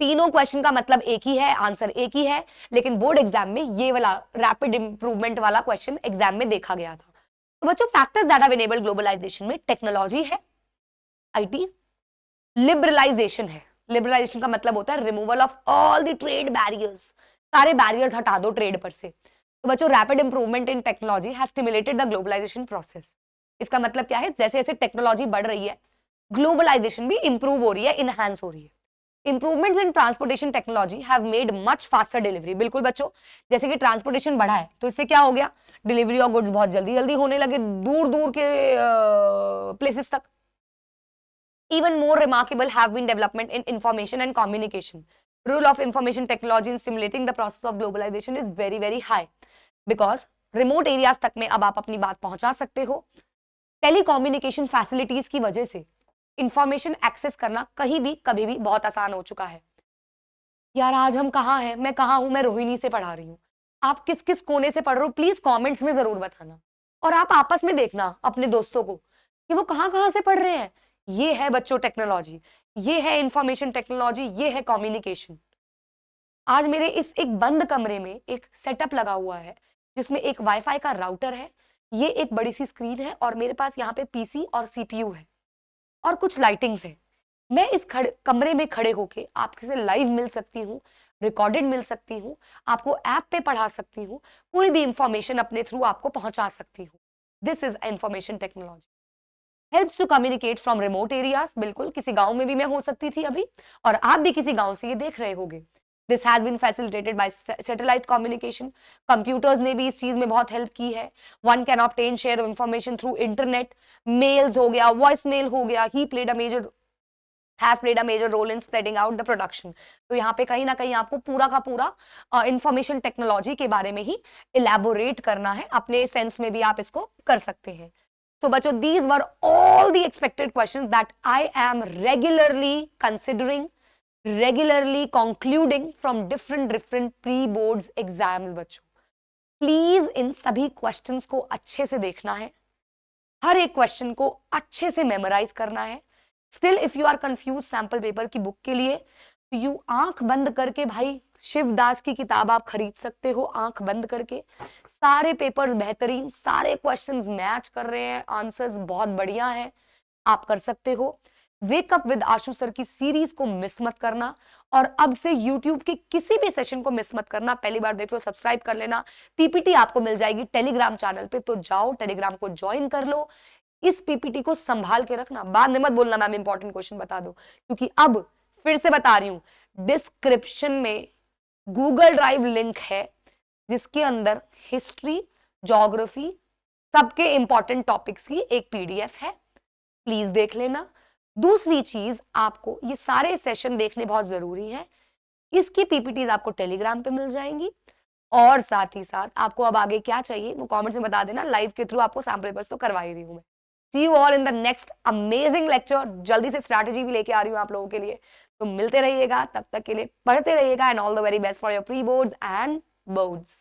तीनों question का मतलब एक ही है, आंसर एक ही है, लेकिन बोर्ड एग्जाम में ये वाला रैपिड इंप्रूवमेंट वाला क्वेश्चन एग्जाम में देखा गया था। तो बच्चों, factors that have enabled globalisation में टेक्नोलॉजी है, आईटी, लिबरलाइजेशन है। लिबरलाइजेशन का मतलब होता है removal of all the trade barriers, सारे बैरियर्स हटा दो ट्रेड पर से। तो बच्चों, rapid improvement in technology has stimulated the globalisation process. इसका मतलब क्या है, जैसे जैसे टेक्नोलॉजी बढ़ रही है, ग्लोबलाइजेशन भी इंप्रूव हो रही है, इनहैंस हो रही है। Improvements in transportation technology have made much faster delivery. बिल्कुल बच्चों, जैसे कि ट्रांसपोर्टेशन बढ़ा है तो इससे क्या हो गया, डिलीवरी ऑफ गुड्स बहुत जल्दी जल्दी होने लगे, दूर दूर के प्लेसेस तक। Even more remarkable have been development in information and communication. Role of information technology in stimulating the process of globalization is very very high because remote areas तक में अब आप अपनी बात पहुंचा सकते हो। टेलीकम्युनिकेशन फैसिलिटीज की वजह से इंफॉर्मेशन एक्सेस करना कहीं भी कभी भी बहुत आसान हो चुका है। यार आज हम कहाँ हैं, मैं कहाँ हूं, मैं रोहिणी से पढ़ा रही हूँ, आप किस किस कोने से पढ़ रहे हो प्लीज कमेंट्स में जरूर बताना, और आप आपस में देखना अपने दोस्तों को कि वो कहाँ कहाँ से पढ़ रहे हैं। ये है बच्चों टेक्नोलॉजी, ये है इंफॉर्मेशन टेक्नोलॉजी, ये है कम्युनिकेशन। आज मेरे इस एक बंद कमरे में एक सेटअप लगा हुआ है जिसमें एक वाईफाई का राउटर है, ये एक बड़ी सी स्क्रीन है, और मेरे पास यहाँ पे पीसी और सीपीयू है और कुछ लाइटिंग्स है। मैं इस कमरे में खड़े होके आपसे लाइव मिल सकती हूँ, रिकॉर्डेड मिल सकती हूँ, आपको ऐप पे पढ़ा सकती हूँ, कोई भी इंफॉर्मेशन अपने थ्रू आपको पहुंचा सकती हूँ। This is information technology. Helps to communicate from remote areas. बिल्कुल, किसी गांव में भी मैं हो सकती थी अभी, और आप भी किसी गांव से ये देख रहे होंगे। This has been facilitated by satellite communication. Computers ने भी इस चीज में बहुत हेल्प की है। One can obtain share of information through internet, mails हो गया, वॉइस मेल हो गया, he played a major has played a major role in spreading out the production। तो यहाँ पे कहीं ना कहीं आपको पूरा का पूरा इंफॉर्मेशन टेक्नोलॉजी के बारे में ही इलेबोरेट करना है, अपने सेंस में भी आप इसको कर सकते हैं। तो बच्चों, these were all the expected questions that I am regularly considering, regularly concluding from different pre-boards exams। बच्चों प्लीज इन सभी क्वेश्चंस को अच्छे से देखना है, हर एक क्वेश्चन को अच्छे से मेमोराइज करना है। Still if you are confuse sample paper की बुक के लिए, तो यू आंख बंद करके भाई शिवदास की किताब आप खरीद सकते हो, आंख बंद करके। सारे पेपर्स बेहतरीन, सारे क्वेश्चंस मैच कर रहे हैं, आंसर्स बहुत बढ़िया है, आप कर सकते हो। Wake up with Ashu sir की सीरीज को मिस मत करना, और अब से यूट्यूब के किसी भी सेशन को मिस मत करना। पहली बार देख लो, सब्सक्राइब कर लेना। पीपीटी आपको मिल जाएगी टेलीग्राम चैनल पे, तो जाओ टेलीग्राम को ज्वाइन कर लो। इस पीपीटी को संभाल के रखना, बाद में मत बोलना मैम इंपॉर्टेंट क्वेश्चन बता दो, क्योंकि अब फिर से बता रही हूं, डिस्क्रिप्शन में गूगल ड्राइव लिंक है जिसके अंदर हिस्ट्री, ज्योग्राफी, सबके इंपॉर्टेंट टॉपिक्स की एक पीडीएफ है, प्लीज देख लेना। दूसरी चीज, आपको ये सारे सेशन देखने बहुत जरूरी है, इसकी पीपीटीज आपको टेलीग्राम पे मिल जाएंगी, और साथ ही साथ आपको अब आगे क्या चाहिए वो कमेंट्स में बता देना। लाइव के थ्रू आपको सैम्पल पेपर्स तो करवा ही रही हूं मैं। See you all in the next amazing lecture। जल्दी से स्ट्रैटेजी भी लेके आ रही हूँ आप लोगों के लिए, तो मिलते रहिएगा, तब तक के लिए पढ़ते रहिएगा, and all the very best for your pre boards and boards.